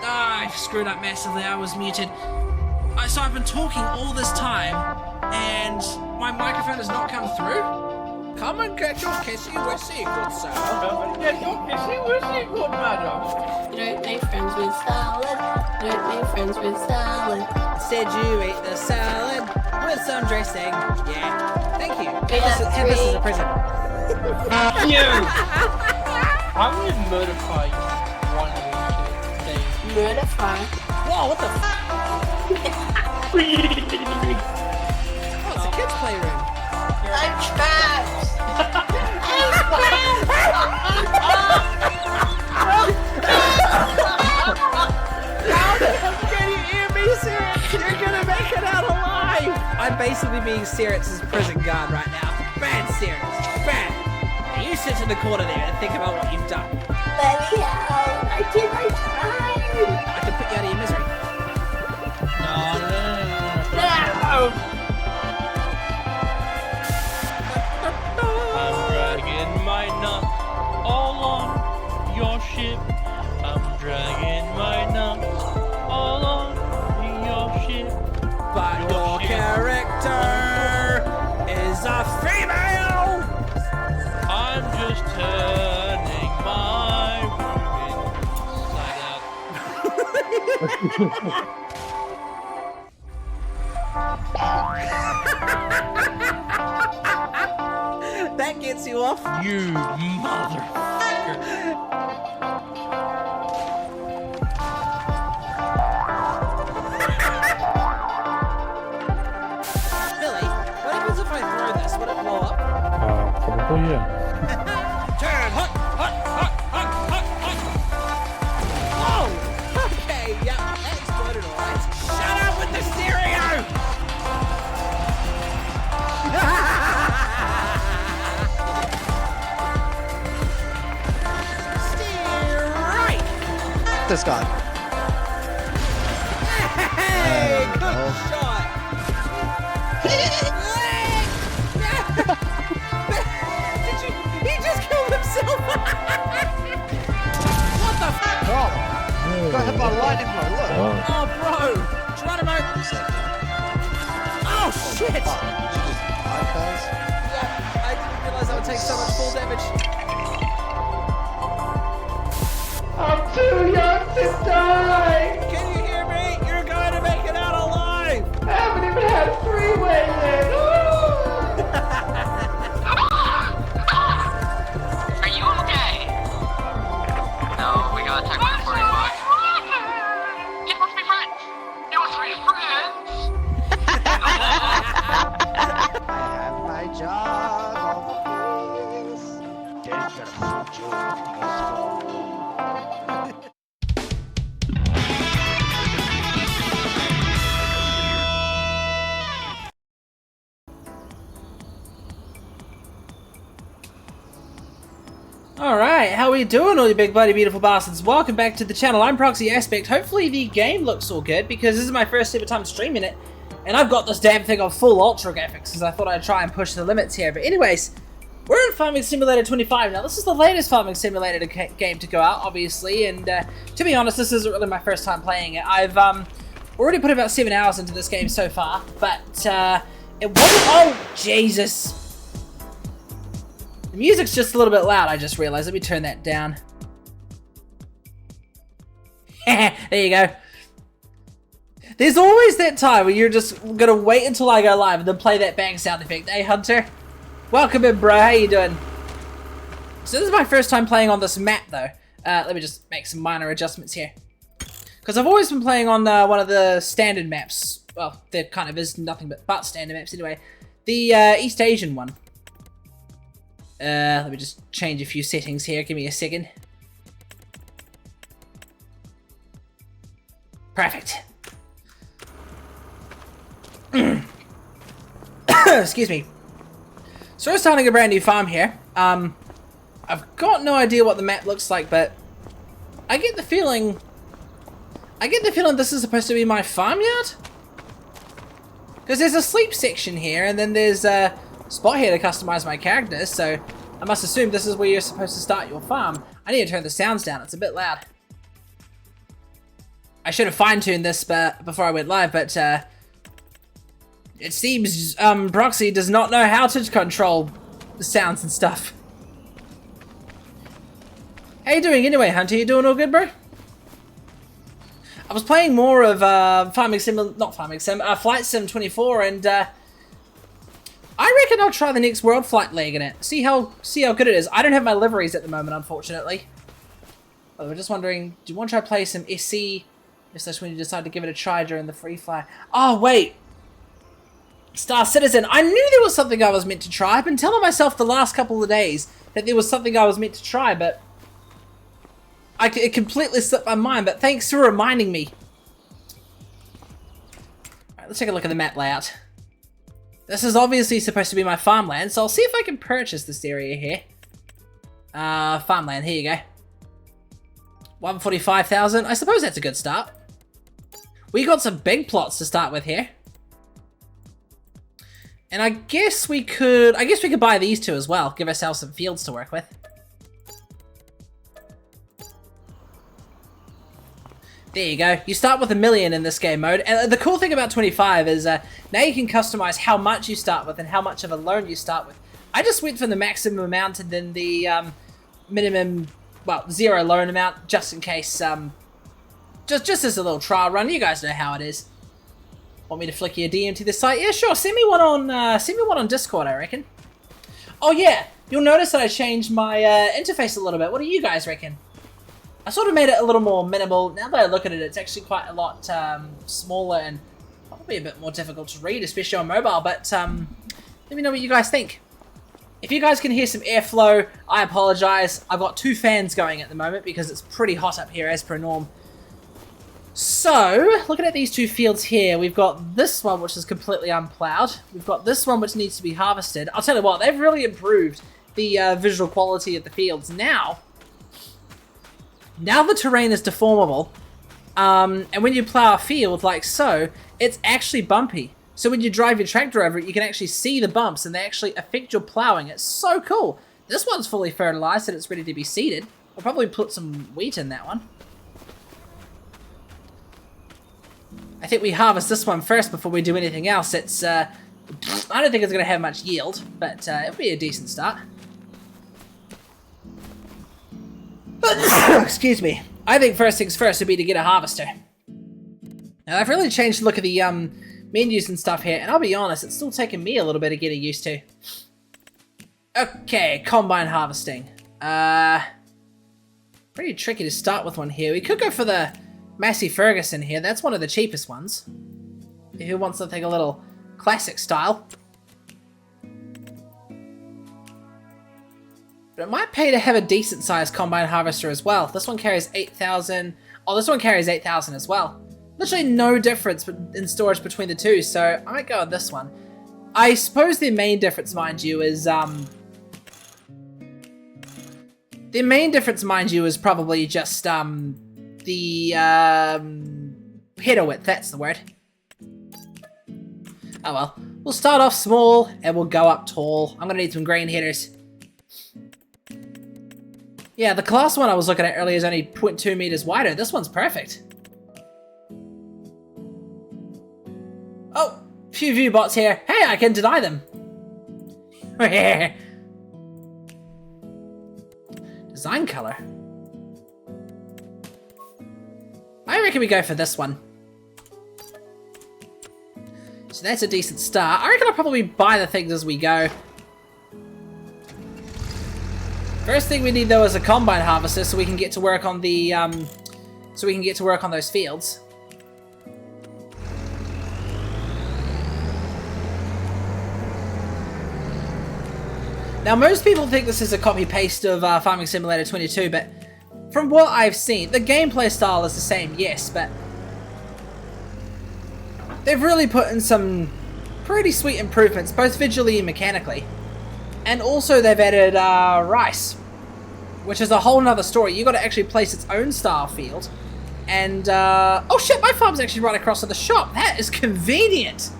I screwed up massively, I was muted. So I've been talking all this time, and my microphone has not come through? Come and get your kissy wissy, good sir. Come and get your kissy wissy, good madam. Don't make friends with salad. Don't make friends with salad. Instead you eat the salad with some dressing. Yeah, thank you. Yeah, This is a present. You! I'm gonna murderify one of you today. Murderfy. Whoa, what the f? Oh, it's a kid's playroom. I'm trapped. Can you hear me, Sirix? You're gonna make it out alive! I'm basically being Sirix's prison guard right now. Bad, Sirix. Bad. Now you sit in the corner there and think about what you've done. Let me out. I tried. I can put you out of your misery. No. I'm dragging my nut all on your ship. I'm dragging my nut all on your ship. But your character is a female! I'm just turning my room inside out. That gets you off. You motherfucker. Billy, what happens if I throw this? Would it blow up? Probably, yeah. Turn! Hot! Hot! Hot! Hot! Hot! Whoa! Okay, yep, that exploded alright. Shut up with the stereo! Steer right! This guy. Hey! Good Oh. shot! Did you? He just killed himself! What the f? Oh, got hit by lightning, bro. Look. Oh. Oh, bro! Geronimo! Oh, shit! Fuck. Did you just die, cuz? Yeah, I didn't realize I would take so much full damage. I'm too young to die. Can you hear me? You're going to make it out alive! I haven't even had a freeway yet. Are you okay? No, we got attacked by 45. It must be friends! It must be friends! I have my jug of peace. Dangerous joke peaceful. Alright, how are you doing, all you big bloody beautiful bastards? Welcome back to the channel. I'm Proxy Aspect. Hopefully the game looks all good, because this is my first ever time streaming it, and I've got this damn thing on full ultra graphics, because I thought I'd try and push the limits here. But anyways, we're in Farming Simulator 25 now. This is the latest Farming Simulator game to go out, obviously, and to be honest, this isn't really my first time playing it. I've already put about 7 hours into this game so far, but it wasn't... Oh, Jesus! The music's just a little bit loud, I just realized. Let me turn that down. There you go. There's always that time where you're just gonna wait until I go live and then play that bang sound effect. Hey, Hunter. Welcome in, bro. How you doing? So this is my first time playing on this map, though. Let me just make some minor adjustments here. Because I've always been playing on one of the standard maps. Well, there kind of is nothing but standard maps anyway. The East Asian one. Let me just change a few settings here. Give me a second. Perfect. Excuse me. So we're starting a brand new farm here. I've got no idea what the map looks like, but I get the feeling this is supposed to be my farmyard. Because there's a sleep section here, and then there's a spot here to customize my character, so I must assume this is where you're supposed to start your farm. I need to turn the sounds down, it's a bit loud. I should have fine-tuned this before I went live, but it seems Proxy does not know how to control the sounds and stuff. How you doing anyway, Hunter? You doing all good, bro? I was playing more of Flight Sim 24, and I reckon I'll try the next World Flight League in it. See how good it is. I don't have my liveries at the moment, unfortunately. But we're just wondering, do you want to try play some SC? Just that's when you decide to give it a try during the free fly. Oh wait, Star Citizen. I knew there was something I was meant to try. I've been telling myself the last couple of days that there was something I was meant to try, but it completely slipped my mind. But thanks for reminding me. Alright, let's take a look at the map layout. This is obviously supposed to be my farmland, so I'll see if I can purchase this area here. Farmland, here you go. 145,000. I suppose that's a good start. We got some big plots to start with here. And I guess we could buy these two as well. Give ourselves some fields to work with. There you go. You start with $1 million in this game mode. And the cool thing about 25 is now you can customize how much you start with and how much of a loan you start with. I just went for the maximum amount and then the minimum, well, 0 loan amount, just in case, just as a little trial run. You guys know how it is. Want me to flick you a DM to this site? Yeah, sure. Send me one on Discord, I reckon. Oh yeah, you'll notice that I changed my interface a little bit. What do you guys reckon? I sort of made it a little more minimal. Now that I look at it, it's actually quite a lot smaller and probably a bit more difficult to read, especially on mobile. But let me know what you guys think. If you guys can hear some airflow, I apologize. I've got 2 fans going at the moment because it's pretty hot up here as per norm. So, looking at these 2 fields here, we've got this one which is completely unplowed. We've got this one which needs to be harvested. I'll tell you what, they've really improved the visual quality of the fields. Now the terrain is deformable, and when you plow a field like so, it's actually bumpy. So when you drive your tractor over it, you can actually see the bumps, and they actually affect your plowing. It's so cool. This one's fully fertilized and it's ready to be seeded. I'll probably put some wheat in that one. I think we harvest this one first before we do anything else. It's, I don't think it's going to have much yield, but it'll be a decent start. Excuse me. I think first things first would be to get a harvester. Now, I've really changed the look of the menus and stuff here, and I'll be honest, it's still taking me a little bit of getting used to. Okay, combine harvesting. Pretty tricky to start with one here. We could go for the Massey Ferguson here. That's one of the cheapest ones. If you want something a little classic style. But it might pay to have a decent sized combine harvester as well. This one carries 8,000. Oh, this one carries 8,000 as well. Literally no difference in storage between the two, so I might go with this one. I suppose the main difference, mind you, is probably just the header width. That's the word. Oh well, we'll start off small and we'll go up tall. I'm gonna need some green headers. Yeah, the class one I was looking at earlier is only 0.2 meters wider. This one's perfect. Oh, few view bots here. Hey, I can deny them. Design color. I reckon we go for this one. So that's a decent start. I reckon I'll probably buy the things as we go. First thing we need though is a combine harvester so we can get to work on the those fields. Now most people think this is a copy paste of Farming Simulator 22, but from what I've seen, the gameplay style is the same, yes, but they've really put in some pretty sweet improvements, both visually and mechanically. And also they've added rice, which is a whole nother story. You got to actually place its own style field. And, oh shit, my farm's actually right across to the shop. That is convenient.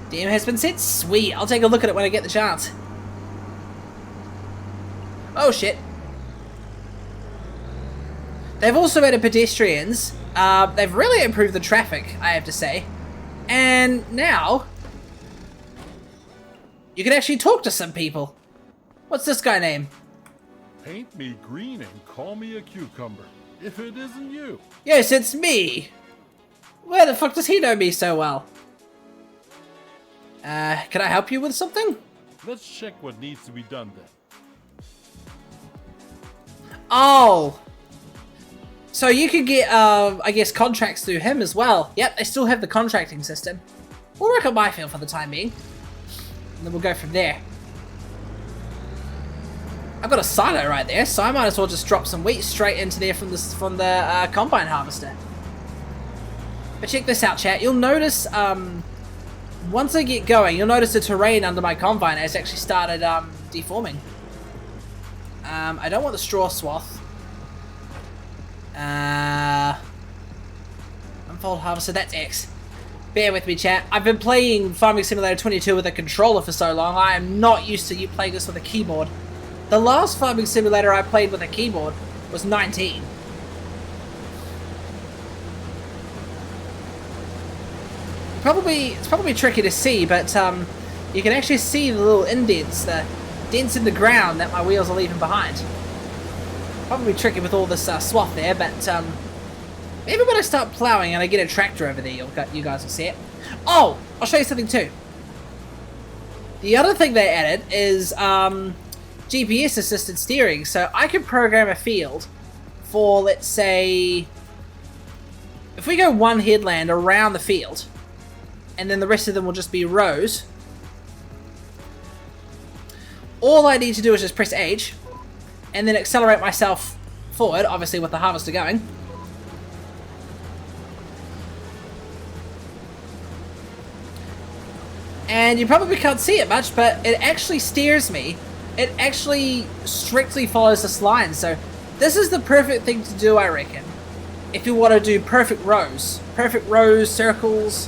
DM has been set? Sweet, I'll take a look at it when I get the chance. Oh shit. They've also added pedestrians. They've really improved the traffic, I have to say. And now, you can actually talk to some people. What's this guy name? Paint me green and call me a cucumber. If it isn't you. Yes, it's me. Where the fuck does he know me so well? Can I help you with something? Let's check what needs to be done then. Oh. So you could get, I guess, contracts through him as well. Yep, they still have the contracting system. We'll work on my field for the time being. And then we'll go from there. I've got a silo right there, so I might as well just drop some wheat straight into there from the combine harvester. But check this out, chat. You'll notice, once I get going, you'll notice the terrain under my combine has actually started deforming. I don't want the straw swath. Unfold harvester, that's X. Bear with me, chat. I've been playing Farming Simulator 22 with a controller for so long, I am not used to you playing this with a keyboard. The last Farming Simulator I played with a keyboard was 19. It's probably tricky to see, but you can actually see the little indents, the dents in the ground that my wheels are leaving behind. Probably tricky with all this swath there, but maybe when I start plowing and I get a tractor over there, you guys will see it. Oh, I'll show you something too. The other thing they added is GPS assisted steering, so I can program a field for, let's say, if we go one headland around the field, and then the rest of them will just be rows. All I need to do is just press H, and then accelerate myself forward, obviously with the harvester going. And you probably can't see it much, but it actually steers me. It actually strictly follows this line, so this is the perfect thing to do, I reckon. If you want to do perfect rows, circles,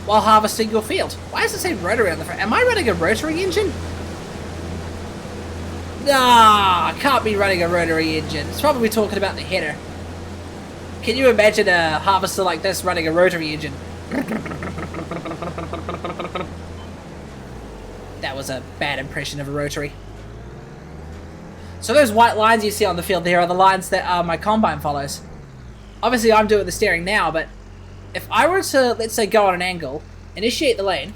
while harvesting your field. Why does it say rotary on the front? Am I running a rotary engine? Nah, can't be running a rotary engine. It's probably talking about the header. Can you imagine a harvester like this running a rotary engine? That was a bad impression of a rotary. So those white lines you see on the field there are the lines that my combine follows. Obviously I'm doing the steering now, but if I were to, let's say, go on an angle, initiate the lane,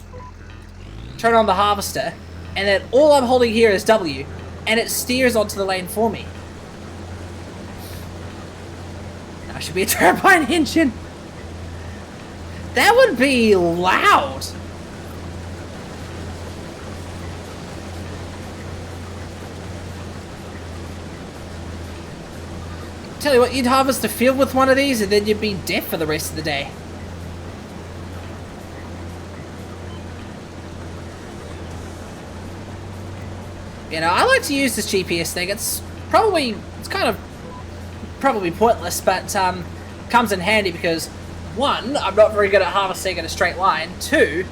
turn on the harvester, and then all I'm holding here is W, and it steers onto the lane for me. That should be a turbine engine. That would be loud. Tell you what, you'd harvest a field with one of these and then you'd be deaf for the rest of the day. You know, I like to use this GPS thing. It's kind of pointless, but comes in handy because, one, I'm not very good at harvesting in a straight line. Two,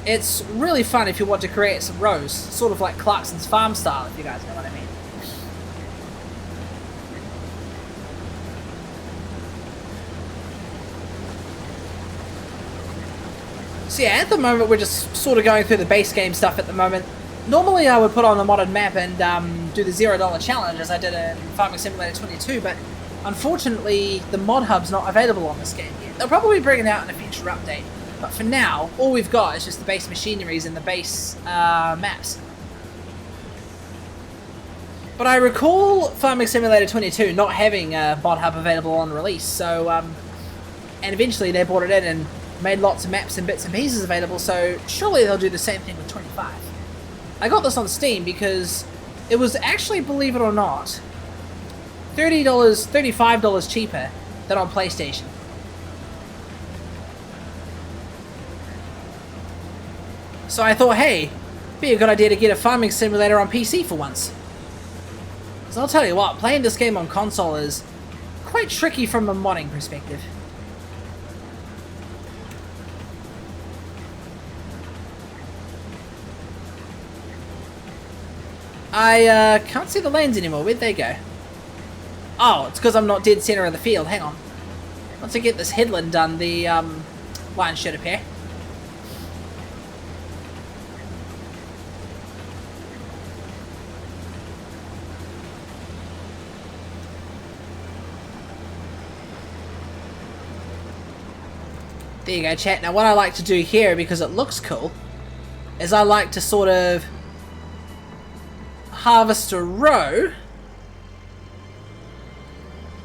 it's really fun if you want to create some rows, sort of like Clarkson's Farm style, if you guys know what I mean. So yeah, at the moment we're just sort of going through the base game stuff at the moment. Normally I would put on the modded map and do the $0 challenge as I did in Farming Simulator 22, but unfortunately the mod hub's not available on this game yet. They'll probably bring it out in a future update, but for now all we've got is just the base machineries and the base maps. But I recall Farming Simulator 22 not having a mod hub available on release, so and eventually they brought it in and made lots of maps and bits and pieces available, so surely they'll do the same thing with 25. I got this on Steam because it was actually, believe it or not, $35 cheaper than on PlayStation. So I thought, hey, be a good idea to get a farming simulator on PC for once. So I'll tell you what, playing this game on console is quite tricky from a modding perspective. I can't see the lanes anymore. Where'd they go? Oh, it's because I'm not dead center of the field. Hang on. Once I get this headland done, the line should appear. There you go, chat. Now what I like to do here, because it looks cool, is I like to sort of harvest a row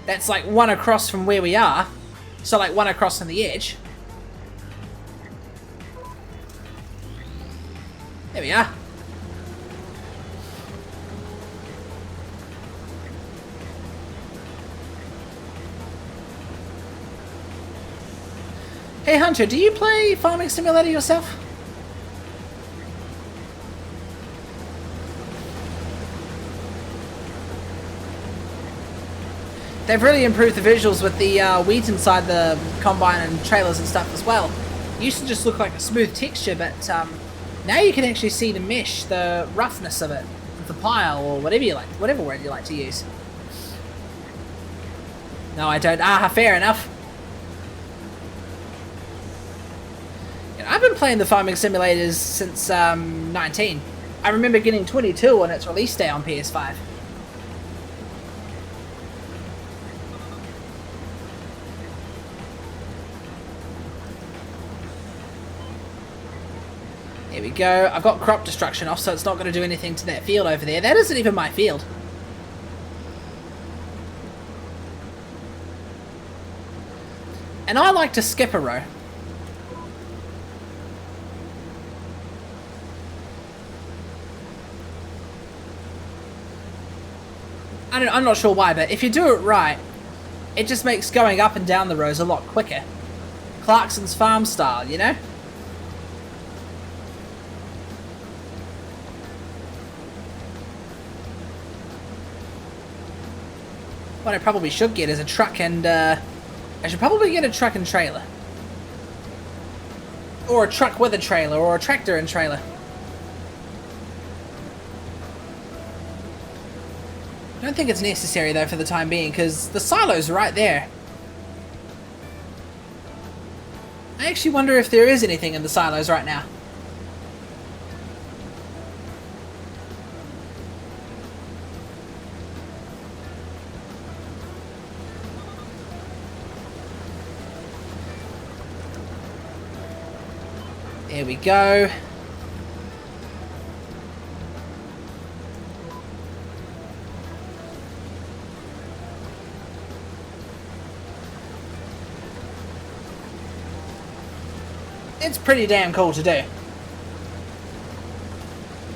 that's like one across from where we are. So like one across on the edge. There we are. Hey Hunter, do you play Farming Simulator yourself? They've really improved the visuals with the weeds inside the combine and trailers and stuff as well. It used to just look like a smooth texture, but now you can actually see the mesh, the roughness of it, the pile, or whatever you like, whatever word you like to use. No, I don't. Ah, fair enough. I've been playing the farming simulators since 19. I remember getting 22 on its release day on PS5. There we go. I've got crop destruction off, so it's not going to do anything to that field over there. That isn't even my field. And I like to skip a row. I'm not sure why, but if you do it right, it just makes going up and down the rows a lot quicker. Clarkson's farm style, you know? What I probably should get is a truck and, I should probably get a truck and trailer. Or a truck with a trailer, or a tractor and trailer. I don't think it's necessary though for the time being, because the silo's right there. I actually wonder if there is anything in the silos right now. There we go. It's pretty damn cool to do.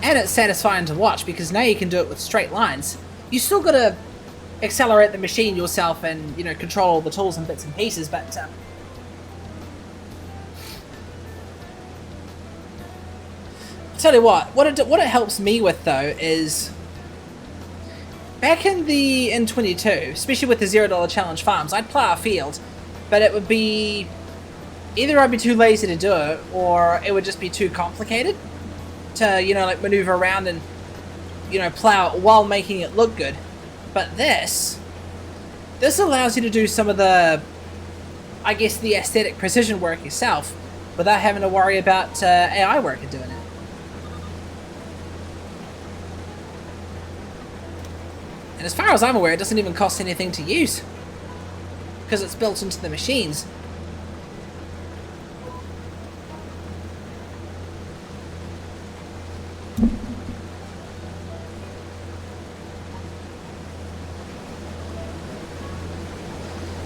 And it's satisfying to watch, because now you can do it with straight lines. You still gotta accelerate the machine yourself and, you know, control all the tools and bits and pieces, but I'll tell you what it helps me with though is back in 22, especially with the $0 challenge farms, I'd plow a field, but it would be either I'd be too lazy to do it, or it would just be too complicated to, you know, like maneuver around and, you know, plow it while making it look good. But this allows you to do some of the, I guess, the aesthetic precision work yourself without having to worry about AI worker doing it. And as far as I'm aware, it doesn't even cost anything to use, because it's built into the machines.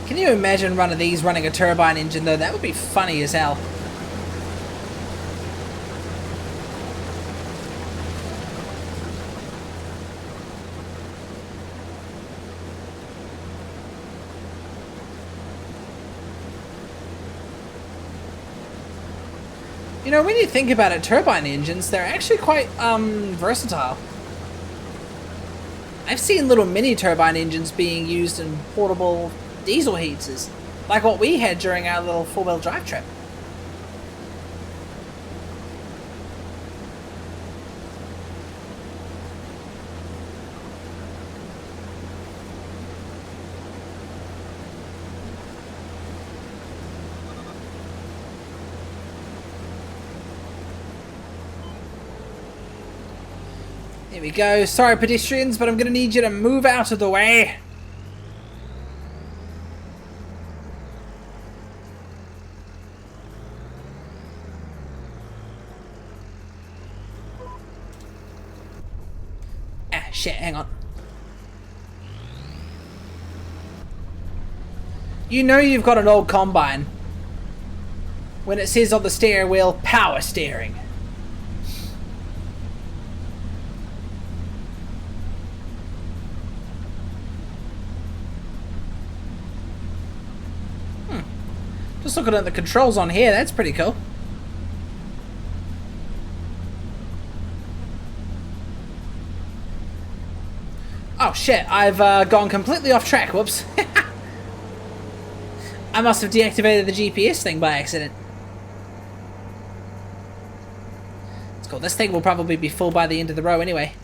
Can you imagine one of these running a turbine engine though? That would be funny as hell. You know, when you think about it, turbine engines, they're actually quite versatile. I've seen little mini turbine engines being used in portable diesel heaters, like what we had during our little four-wheel drive trip. There we go. Sorry, pedestrians, but I'm going to need you to move out of the way. Ah, shit, hang on. You know you've got an old combine when it says on the steering wheel, power steering. Just looking at the controls on here, that's pretty cool. Oh shit, I've gone completely off track, whoops. I must have deactivated the GPS thing by accident. It's cool, this thing will probably be full by the end of the row anyway.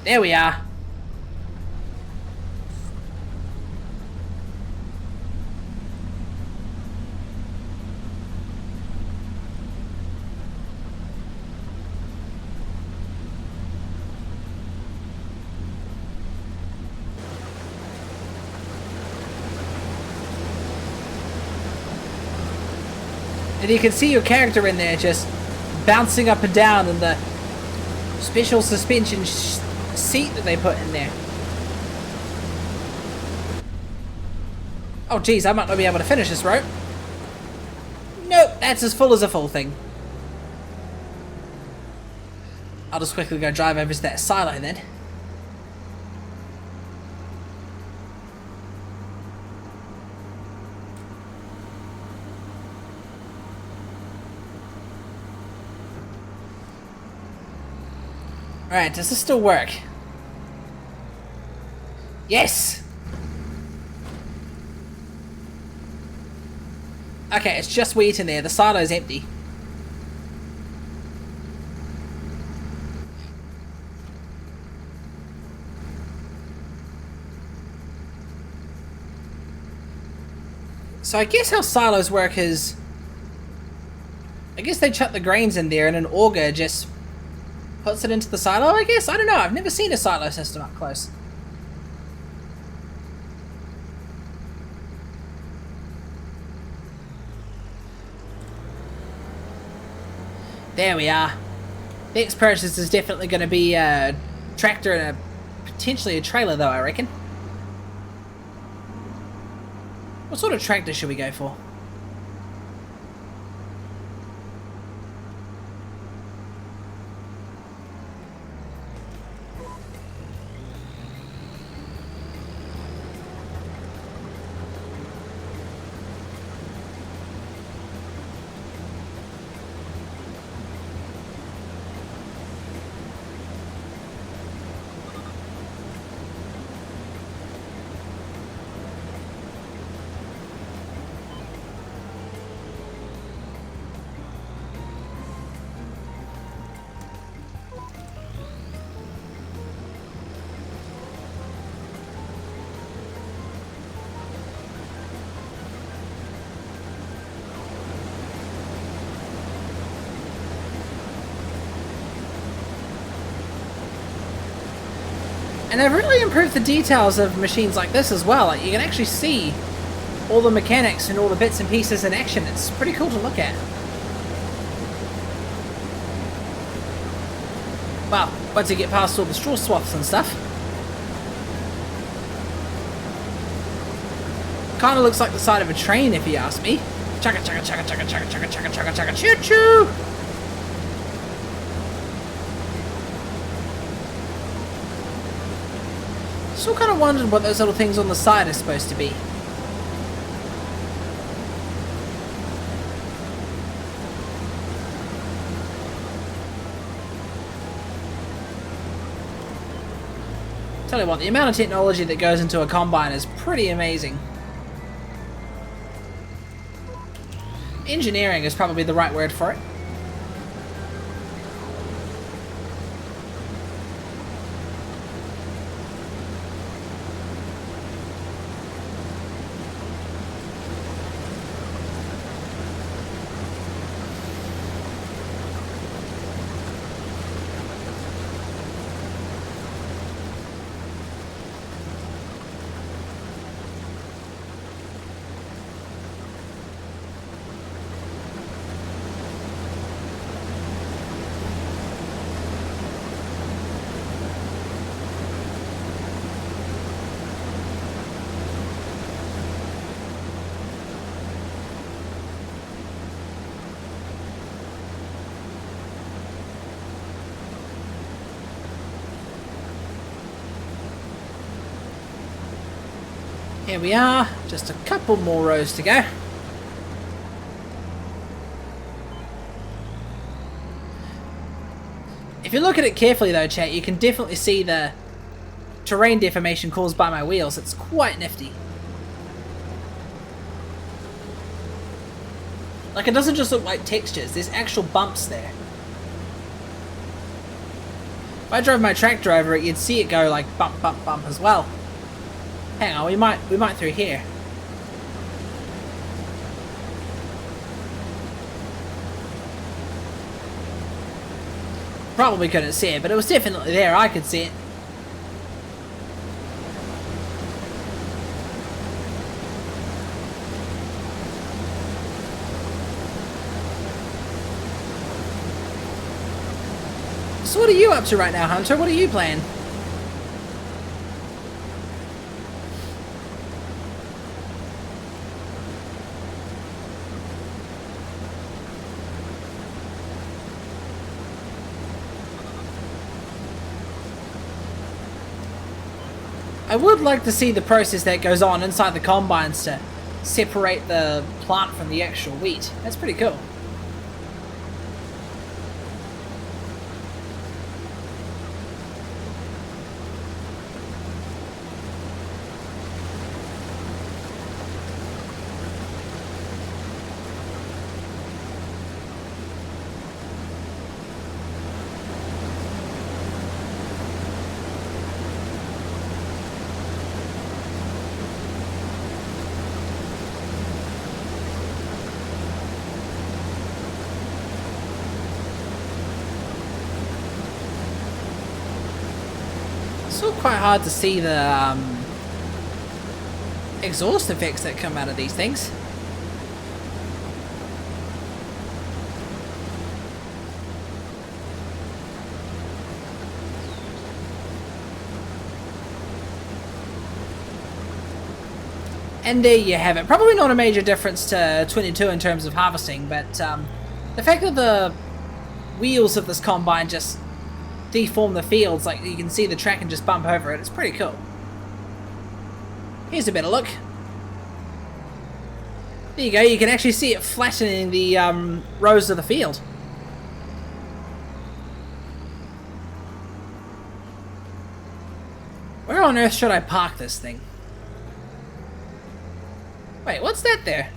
There we are. And you can see your character in there just bouncing up and down in the special suspension seat that they put in there. Oh geez, I might not be able to finish this rope. Nope, that's as full as a full thing. I'll just quickly go drive over to that silo then. Alright, does this still work? Yes! Okay, it's just wheat in there. The silo's empty. So I guess how silos work is... I guess they chuck the grains in there and an auger just puts it into the silo, I guess? I don't know, I've never seen a silo system up close. There we are. Next purchase is definitely going to be a tractor and potentially a trailer though, I reckon. What sort of tractor should we go for? And they've really improved the details of machines like this as well. Like, you can actually see all the mechanics and all the bits and pieces in action. It's pretty cool to look at. Well, once you get past all the straw swaths and stuff. Kind of looks like the side of a train if you ask me. Chugga chugga chugga chugga chugga chugga chugga chugga chugga choo choo! Still kind of wondered what those little things on the side are supposed to be. Tell you what, the amount of technology that goes into a combine is pretty amazing. Engineering is probably the right word for it. Here we are, just a couple more rows to go. If you look at it carefully though, chat, you can definitely see the terrain deformation caused by my wheels. It's quite nifty. Like, it doesn't just look like textures, there's actual bumps there. If I drove my tractor over it, you'd see it go like bump, bump, bump as well. Hang on, we might through here. Probably couldn't see it, but it was definitely there. I could see it. So what are you up to right now, Hunter? What are you playing? I would like to see the process that goes on inside the combines to separate the plant from the actual wheat. That's pretty cool. Still quite hard to see the exhaust effects that come out of these things. And there you have it. Probably not a major difference to 22 in terms of harvesting, but the fact that the wheels of this combine just deform the fields, like you can see the track and just bump over it, it's pretty cool. Here's a better look. There you go, you can actually see it flattening the rows of the field. Where on earth should I park this thing? Wait, what's that there?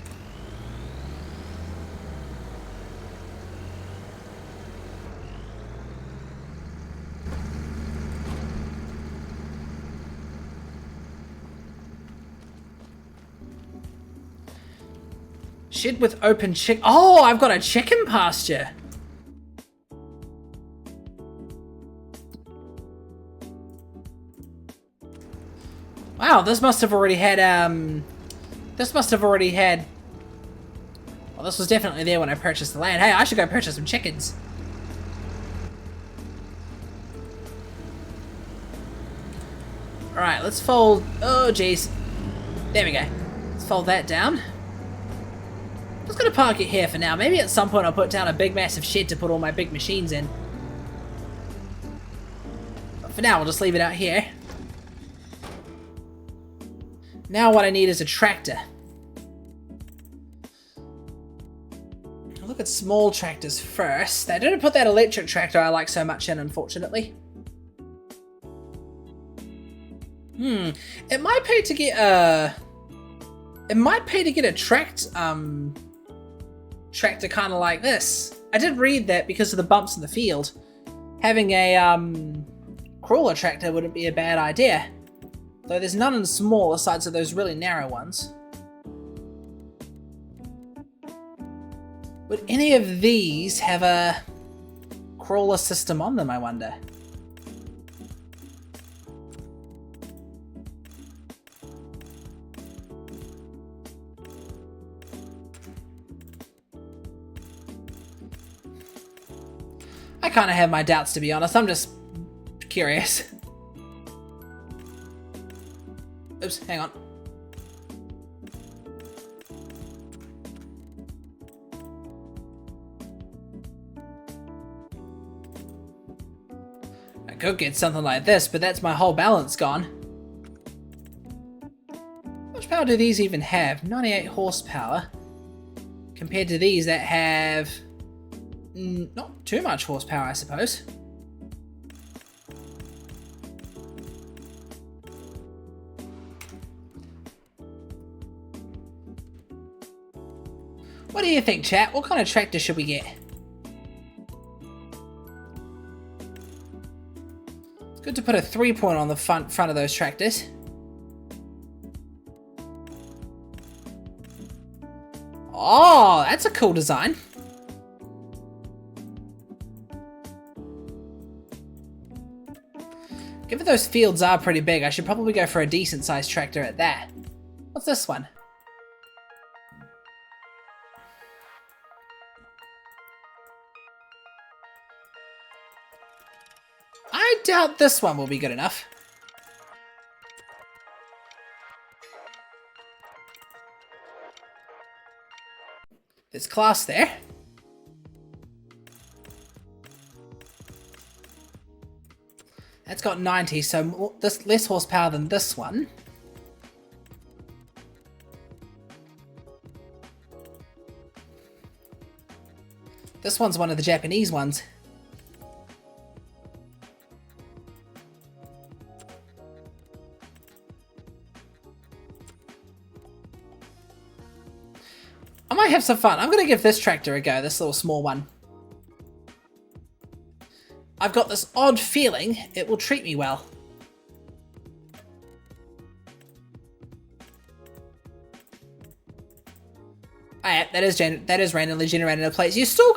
Shed with open chick. Oh, I've got a chicken pasture. Wow, this must have already had this must have already had... Well, this was definitely there when I purchased the land. Hey, I should go purchase some chickens. Alright, let's fold... Oh, jeez. There we go. Let's fold that down. I'm just going to park it here for now. Maybe at some point I'll put down a big massive shed to put all my big machines in. But for now, we'll just leave it out here. Now what I need is a tractor. I'll look at small tractors first. They didn't put that electric tractor I like so much in, unfortunately. It might pay to get a... It might pay to get a tractor kind of like this. I did read that because of the bumps in the field, having a crawler tractor wouldn't be a bad idea. Though there's none in small aside of those really narrow ones. Would any of these have a crawler system on them, I wonder? I kind of have my doubts, to be honest. I'm just curious. Oops, hang on. I could get something like this, but that's my whole balance gone. much power do these even have? 98 horsepower. Compared to these that have not too much horsepower, I suppose. What do you think, chat? What kind of tractor should we get? It's good to put a 3-point on the front of those tractors. Oh, that's a cool design. Given those fields are pretty big, I should probably go for a decent sized tractor at that. What's this one? I doubt this one will be good enough. There's class there. That's got 90, so this less horsepower than this one. This one's one of the Japanese ones. I might have some fun. I'm going to give this tractor a go, this little small one. I've got this odd feeling it will treat me well. Oh yeah, that is randomly generated plates. You still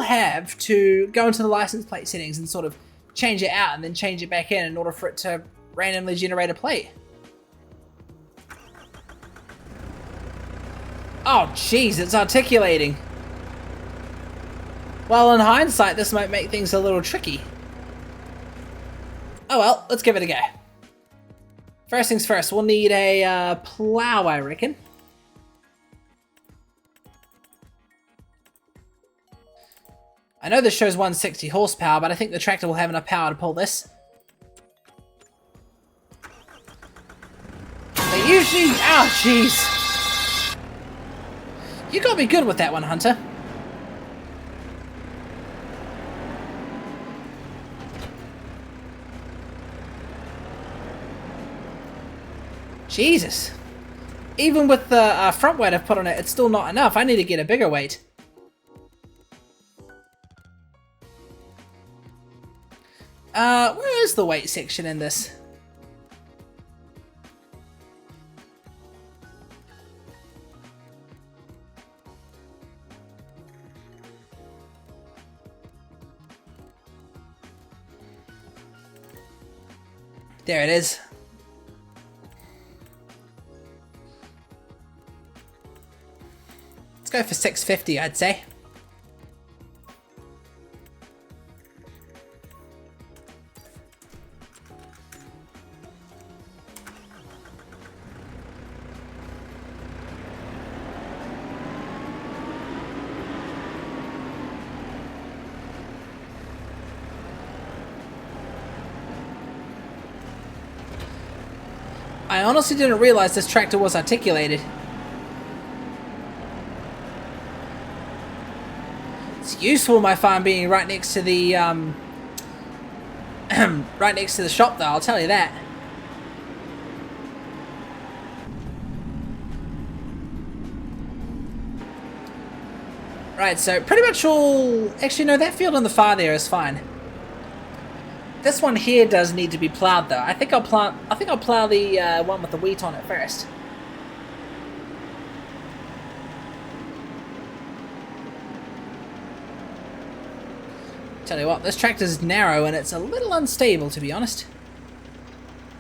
have to go into the license plate settings and sort of change it out and then change it back in order for it to randomly generate a plate. Oh jeez, it's articulating. Well, in hindsight, this might make things a little tricky. Oh well, let's give it a go. First things first, we'll need a plow, I reckon. I know this shows 160 horsepower, but I think the tractor will have enough power to pull this. They usually... Oh, jeez. You got me good with that one, Hunter. Jesus. Even with the front weight I've put on it, it's still not enough. I need to get a bigger weight. Where is the weight section in this? There it is. Let's go for 650, I'd say. I honestly didn't realize this tractor was articulated. It's useful, my farm being right next to the right next to the shop, though. I'll tell you that. Right, so pretty much all. Actually, no, that field on the far there is fine. This one here does need to be plowed, though. I think I'll plow the one with the wheat on it first. Tell you what, this tractor's narrow and it's a little unstable, to be honest.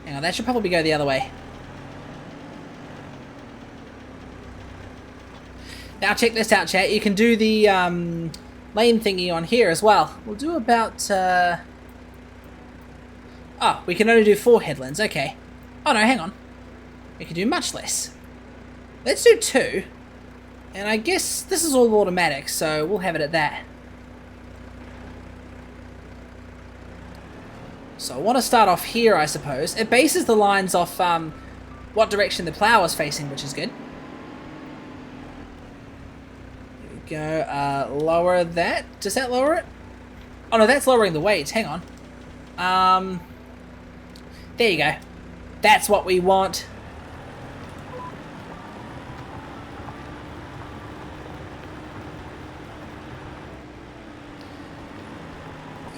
Hang on, that should probably go the other way. Now check this out, chat. You can do the lane thingy on here as well. We'll do about... Oh, we can only do 4 headlands, okay. Oh no, hang on. We can do much less. Let's do 2. And I guess this is all automatic, so we'll have it at that. So I want to start off here, I suppose. It bases the lines off what direction the plow is facing, which is good. There we go. Lower that. Does that lower it? Oh no, that's lowering the weights. Hang on. There you go. That's what we want.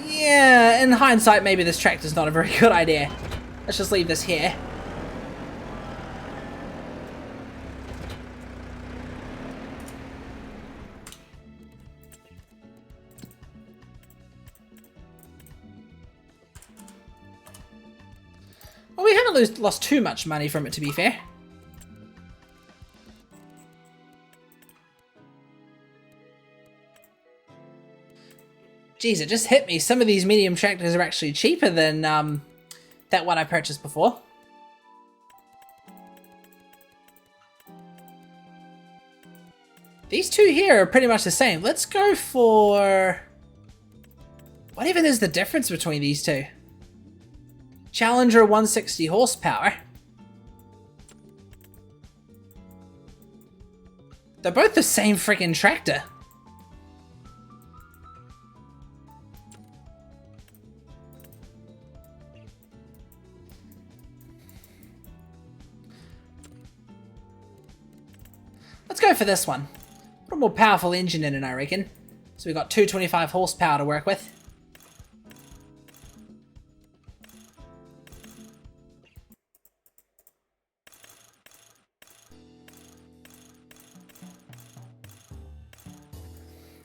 Yeah, in hindsight, maybe this tractor's not a very good idea. Let's just leave this here. Well, we haven't lost too much money from it, to be fair. Jeez, it just hit me. Some of these medium tractors are actually cheaper than that one I purchased before. These two here are pretty much the same. Let's go for... What even is the difference between these two? Challenger 160 horsepower. They're both the same freaking tractor. Let's go for this one. Put a more powerful engine in it, I reckon. So we've got 225 horsepower to work with.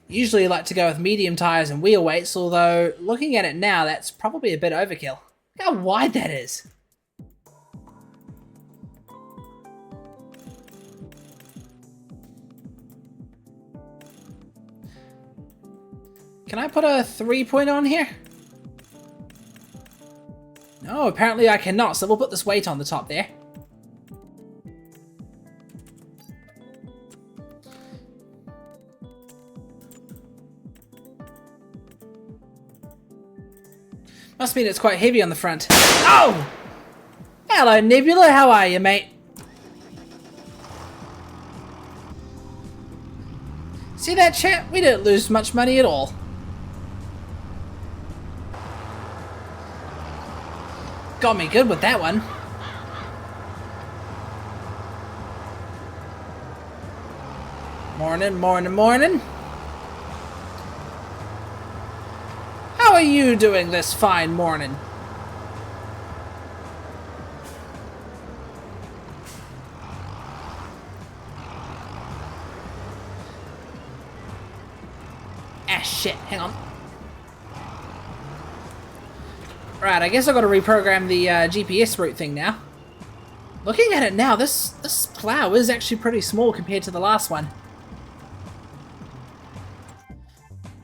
Usually like to go with medium tires and wheel weights, although looking at it now, that's probably a bit overkill. Look how wide that is. Can I put a 3-point on here? No, apparently I cannot, so we'll put this weight on the top there. Must mean it's quite heavy on the front. Oh! Hello, Nebula, how are you, mate? See that, chat? We didn't lose much money at all. Got me good with that one. Morning, morning, morning. How are you doing this fine morning? Ah, shit. Hang on. Right, I guess I've got to reprogram the GPS route thing now. Looking at it now, this plow is actually pretty small compared to the last one.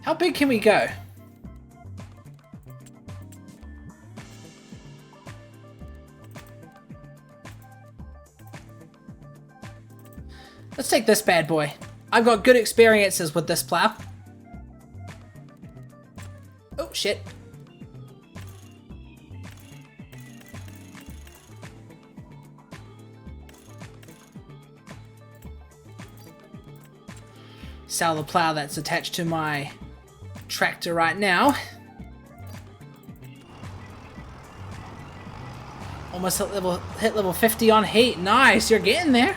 How big can we go? Let's take this bad boy. I've got good experiences with this plow. Oh, shit. Sell the plow that's attached to my tractor right now. Almost hit level 50 on heat. Nice, you're getting there.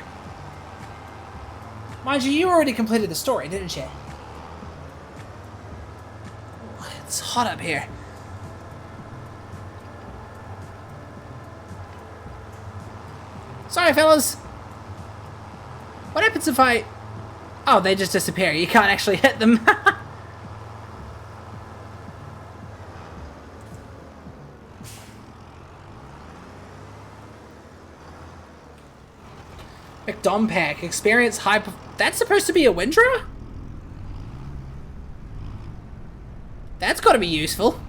Mind you, you already completed the story, didn't you? It's hot up here. Sorry, fellas. What happens if I... Oh, they just disappear. You can't actually hit them. McDom pack. Experience high... That's supposed to be a windrower? That's got to be useful.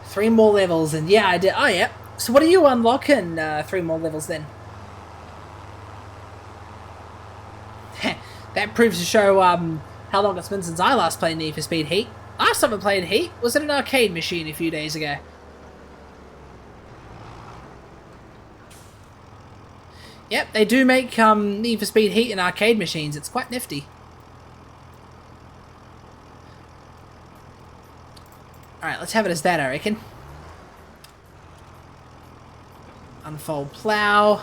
Three more levels, and yeah, I did. Oh, yeah. So what do you unlock in 3 more levels then? That proves to show how long it's been since I last played Need for Speed Heat. Last time I played Heat was at an arcade machine a few days ago. Yep, they do make Need for Speed Heat in arcade machines. It's quite nifty. Alright, let's have it as that, I reckon. Unfold plow.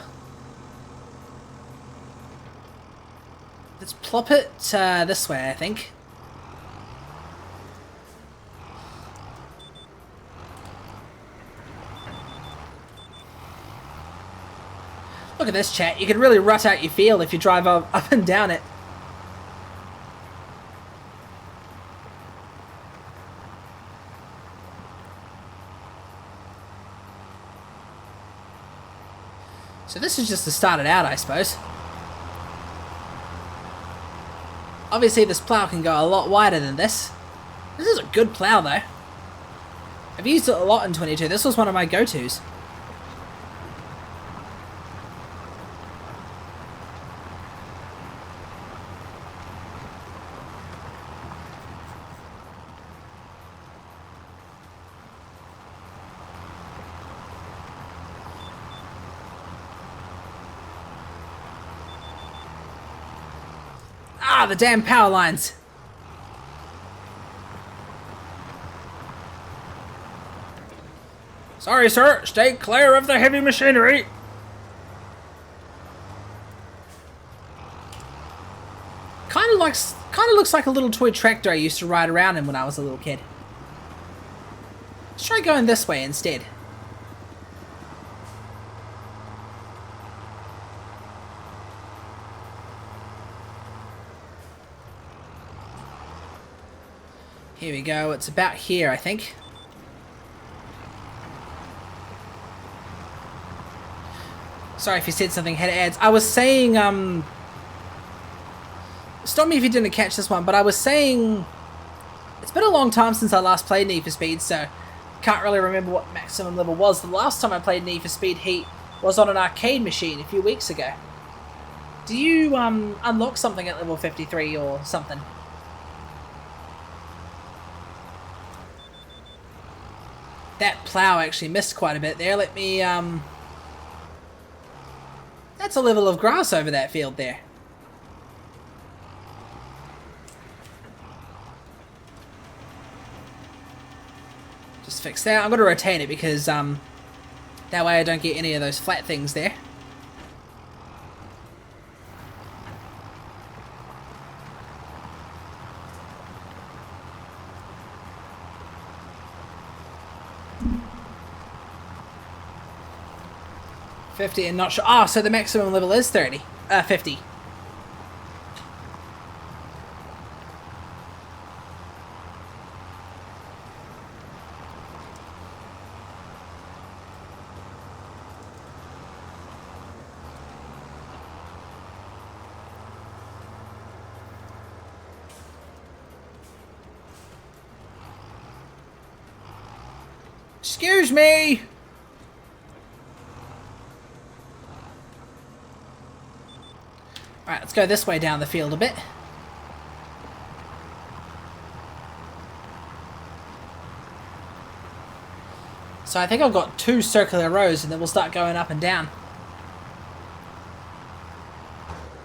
Let's plop it this way, I think. Look at this, chat. You can really rut out your field if you drive up and down it. So this is just to start it out, I suppose. Obviously this plow can go a lot wider than this. This is a good plow though. I've used it a lot in 22. This was one of my go-tos. Ah, the damn power lines. Sorry, sir. Stay clear of the heavy machinery. Kind of looks like a little toy tractor I used to ride around in when I was a little kid. Let's try going this way instead. Here we go. It's about here, I think. Sorry if you said something had ads. I was saying, stop me if you didn't catch this one, but I was saying it's been a long time since I last played Need for Speed, so can't really remember what maximum level was. The last time I played Need for Speed Heat was on an arcade machine a few weeks ago. Do you unlock something at level 53 or something? That plow actually missed quite a bit there. Let me, that's a level of grass over that field there. Just fix that. I'm going to rotate it because, that way I don't get any of those flat things there. $50 and not sure. Ah, so the maximum level is 50. Excuse me. Alright, let's go this way down the field a bit. So I think I've got 2 circular rows and then we'll start going up and down.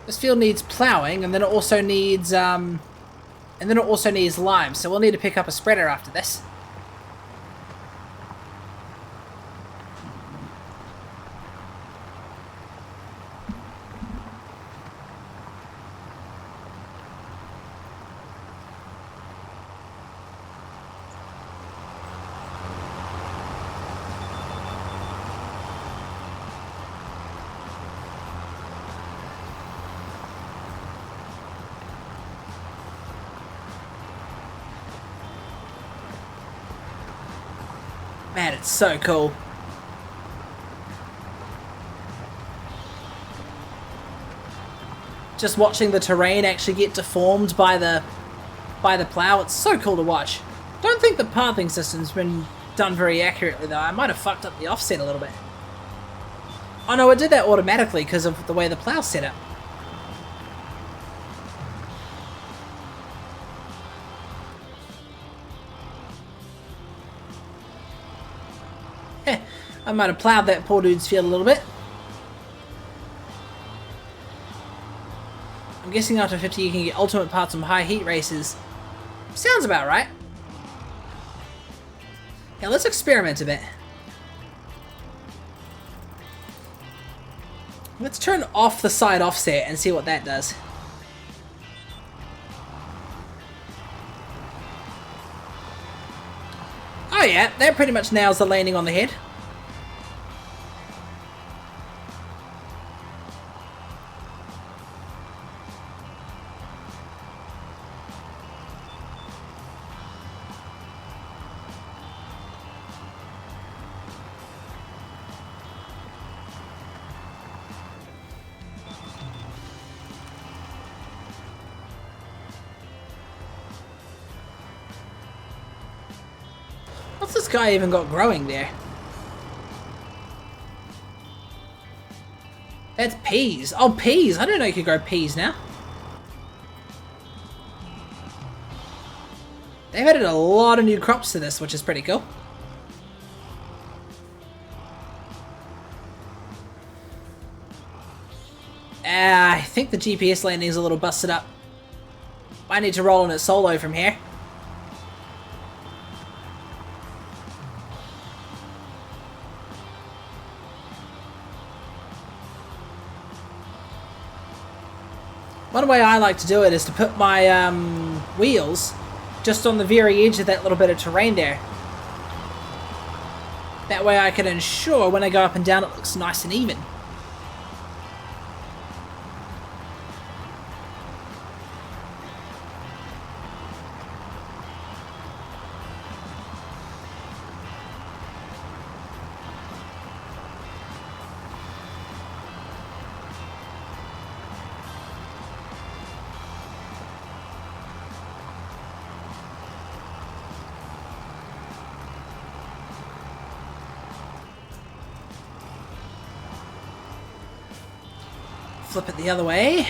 This field needs ploughing and then it also needs lime, so we'll need to pick up a spreader after this. Man, it's so cool. Just watching the terrain actually get deformed by the plow, it's so cool to watch. Don't think the pathing system's been done very accurately though. I might have fucked up the offset a little bit. Oh no, it did that automatically because of the way the plow's set up. I might have plowed that poor dude's field a little bit. I'm guessing after 50 you can get ultimate parts from high heat races. Sounds about right. Yeah, let's experiment a bit. Let's turn off the side offset and see what that does. Oh yeah, that pretty much nails the landing on the head. What's this guy even got growing there? That's peas. Oh, peas. I didn't know you could grow peas now. They've added a lot of new crops to this, which is pretty cool. I think the GPS landing's a little busted up. I need to roll on it solo from here. One way I like to do it is to put my wheels just on the very edge of that little bit of terrain there. That way I can ensure when I go up and down it looks nice and even. Flip it the other way.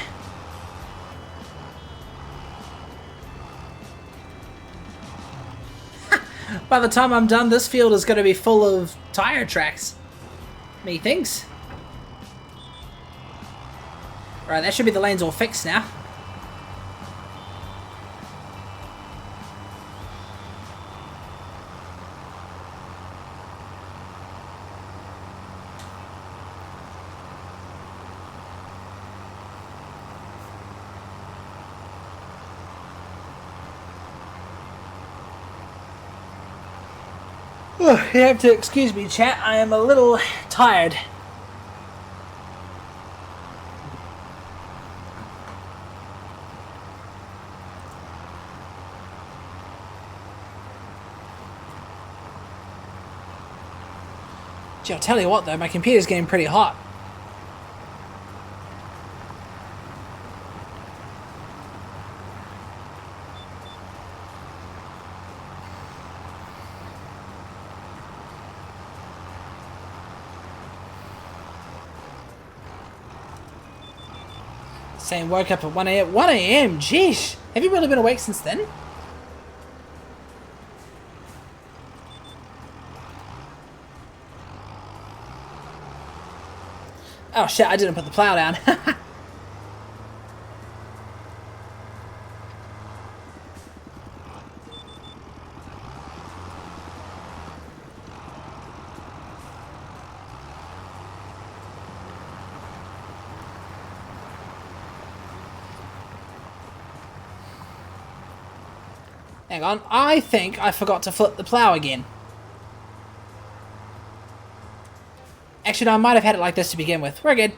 By the time I'm done, this field is going to be full of tire tracks. Methinks. Right, that should be the lanes all fixed now. You have to excuse me, chat. I am a little tired. Gee, I'll tell you what though, my computer's getting pretty hot. Saying woke up at 1 AM. 1 AM? Jeez. Have you really been awake since then? Oh shit, I didn't put the plow down. Hang on, I think I forgot to flip the plow again. Actually, no, I might have had it like this to begin with. We're good.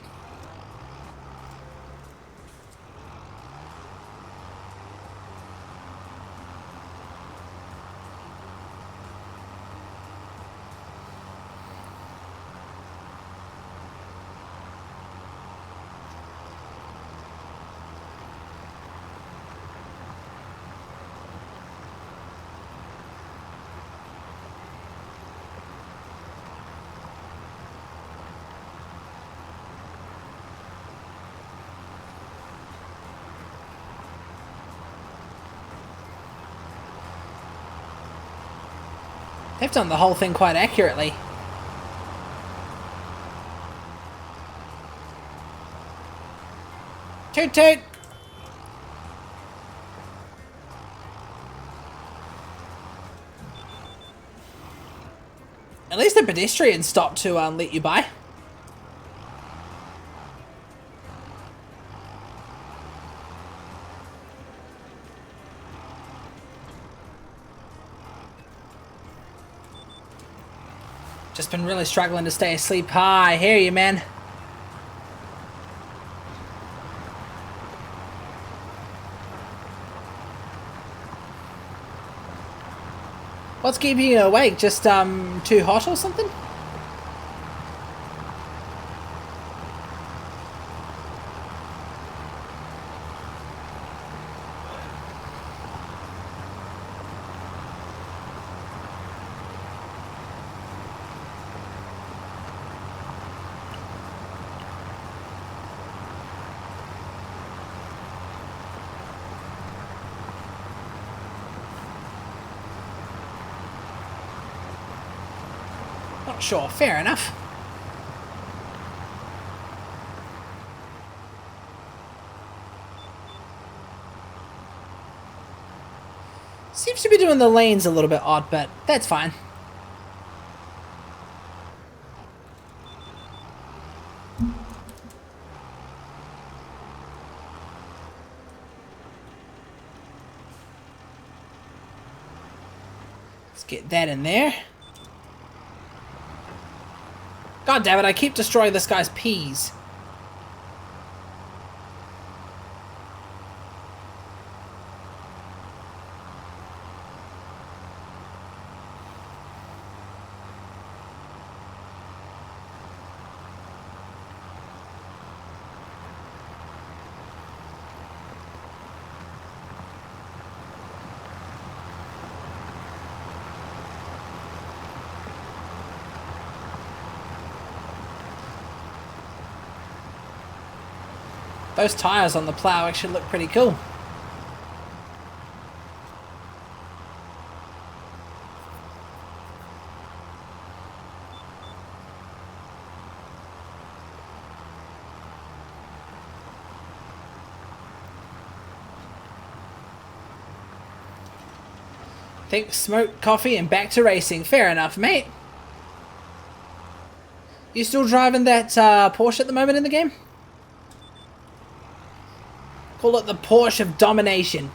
They've done the whole thing quite accurately. Toot toot! At least the pedestrians stopped to let you by. Just been really struggling to stay asleep. I hear you, man. What's keeping you awake? Just too hot or something? Not sure. Fair enough. Seems to be doing the lanes a little bit odd, but that's fine. Let's get that in there. God damn it, I keep destroying this guy's peas. Those tires on the plow actually look pretty cool. Think smoke, coffee, and back to racing. Fair enough, mate. You still driving that Porsche at the moment in the game? Call it the Porsche of domination.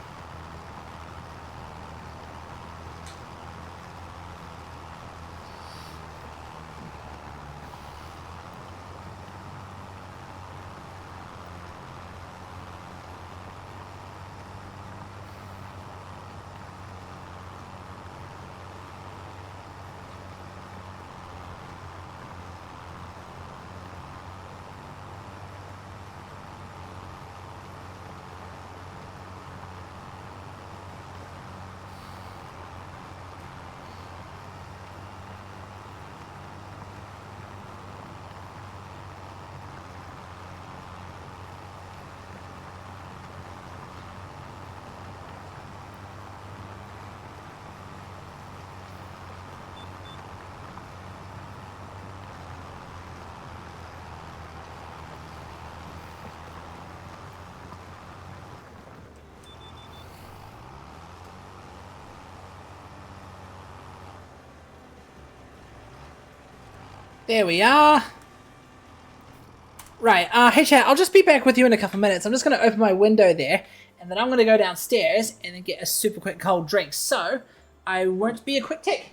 There we are. Right, hey chat, I'll just be back with you in a couple minutes. I'm just going to open my window there, and then I'm going to go downstairs and then get a super quick cold drink. So, I won't be a quick tick.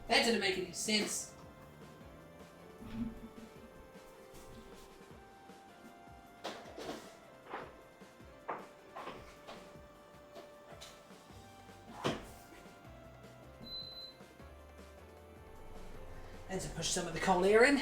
That didn't make any sense. And to push some of the cold air in.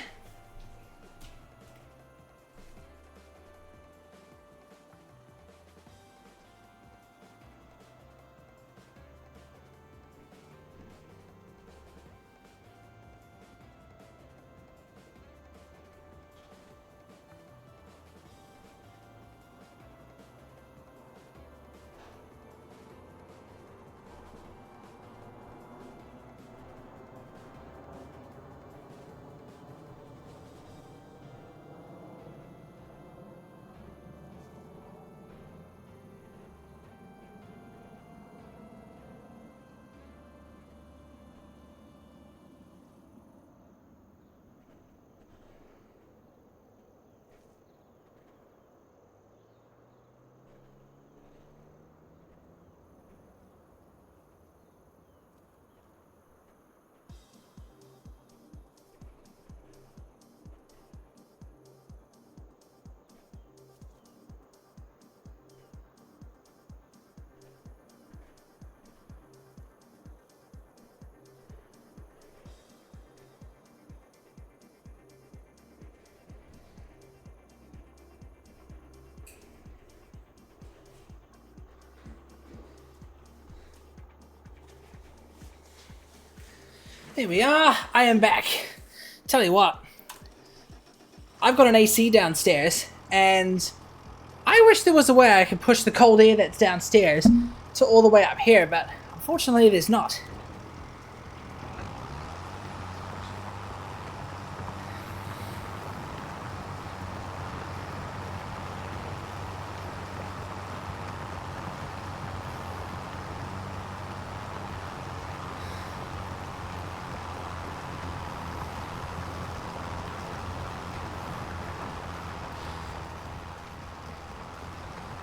Here we are. I am back. Tell you what. I've got an AC downstairs, and I wish there was a way I could push the cold air that's downstairs to all the way up here, but unfortunately there's not.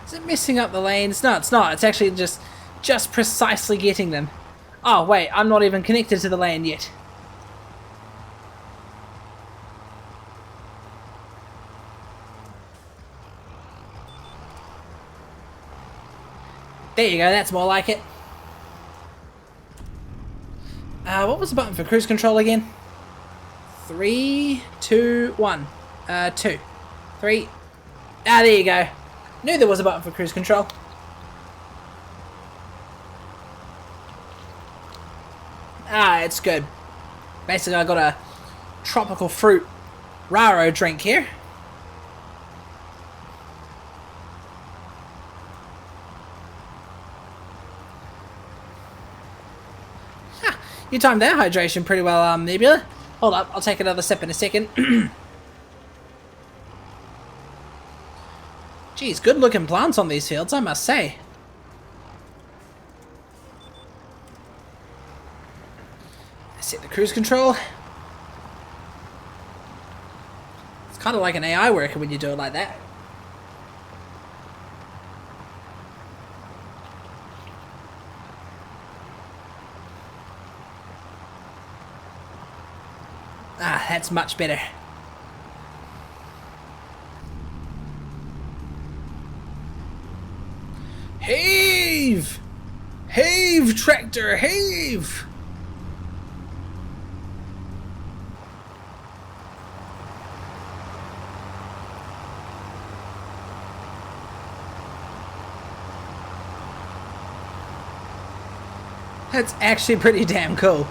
Is it messing up the lanes? No, it's not. It's actually just precisely getting them. Oh, wait, I'm not even connected to the lane yet. There you go, that's more like it. What was the button for cruise control again? 3, 2, 1. 2. 3. Ah, there you go. Knew there was a button for cruise control. Ah, it's good. Basically, I got a tropical fruit Raro drink here. Ah, you timed that hydration pretty well, Nebula. Hold up, I'll take another sip in a second. Geez, good looking plants on these fields, I must say. Set the cruise control. It's kind of like an AI worker when you do it like that. Ah, that's much better. Heave! Heave, tractor, heave! That's actually pretty damn cool.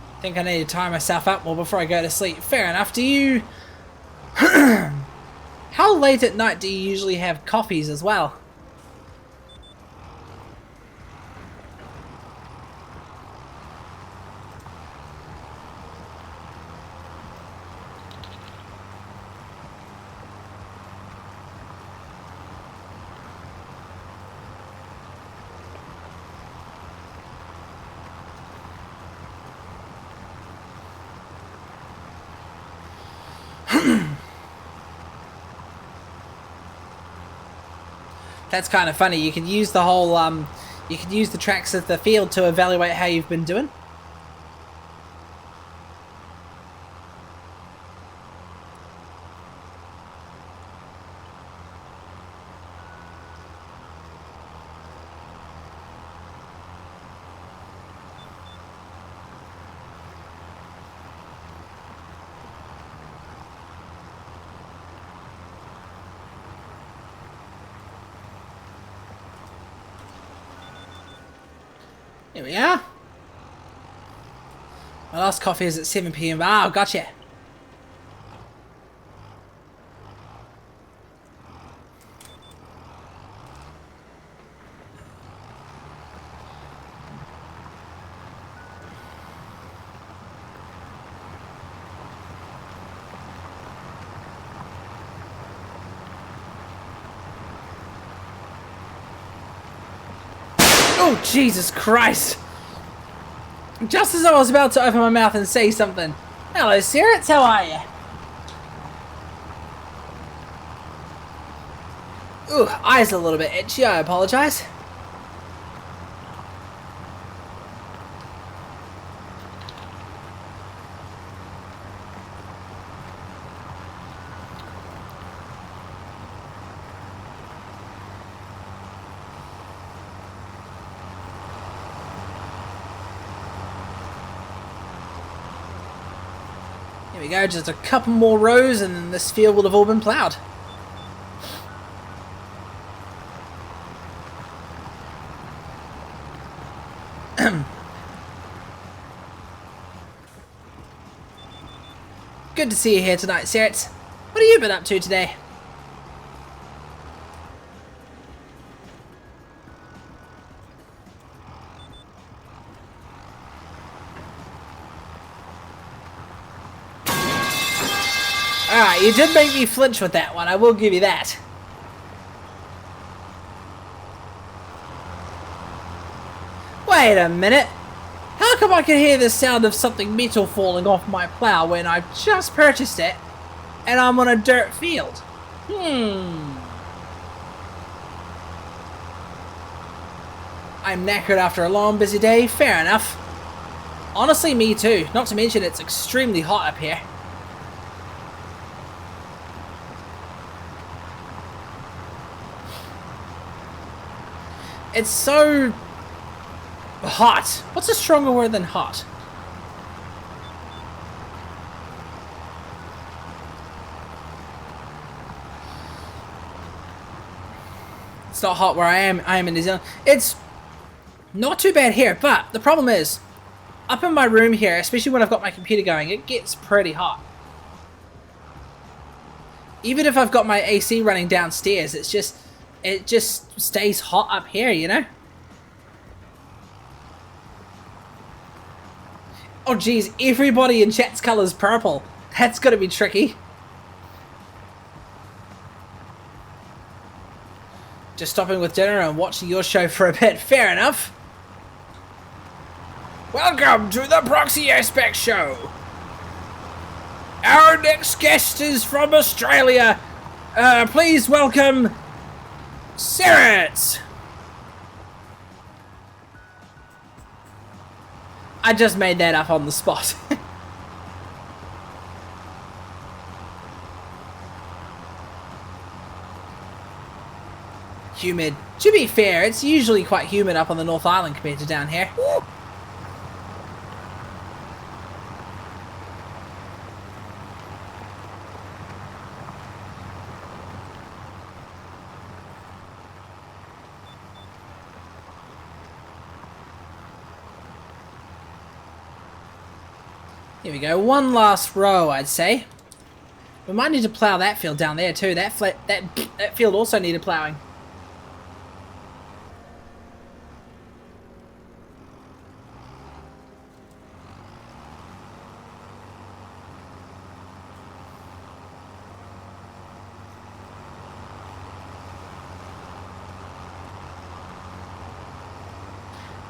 I think I need to tie myself up more before I go to sleep. Fair enough. Do you... How late at night do you usually have coffees as well? That's kind of funny. You can use the whole, you can use the tracks of the field to evaluate how you've been doing. Here we are. My last coffee is at 7 PM. Oh, gotcha. Oh, Jesus Christ! Just as I was about to open my mouth and say something. Hello, Sirits, how are you? Ooh, eyes a little bit itchy, I apologize. Here we go, just a couple more rows and then this field would have all been ploughed. Good to see you here tonight, Seret. What have you been up to today? Alright, you did make me flinch with that one, I will give you that. Wait a minute. How come I can hear the sound of something metal falling off my plow when I just purchased it and I'm on a dirt field? I'm knackered after a long busy day, fair enough. Honestly, me too, not to mention it's extremely hot up here. It's so hot. What's a stronger word than hot? It's not hot where I am in New Zealand. It's not too bad here, but the problem is, up in my room here, especially when I've got my computer going, it gets pretty hot. Even if I've got my AC running downstairs, it just stays hot up here, you know? Oh geez, everybody in chat's colour's purple. That's gonna be tricky. Just stopping with dinner and watching your show for a bit, fair enough. Welcome to the Proxy Aspect Show. Our next guest is from Australia. Please welcome Seret. I just made that up on the spot. Humid. To be fair, it's usually quite humid up on the North Island compared to down here. Here we go, one last row, I'd say. We might need to plough that field down there too. That field also needed ploughing.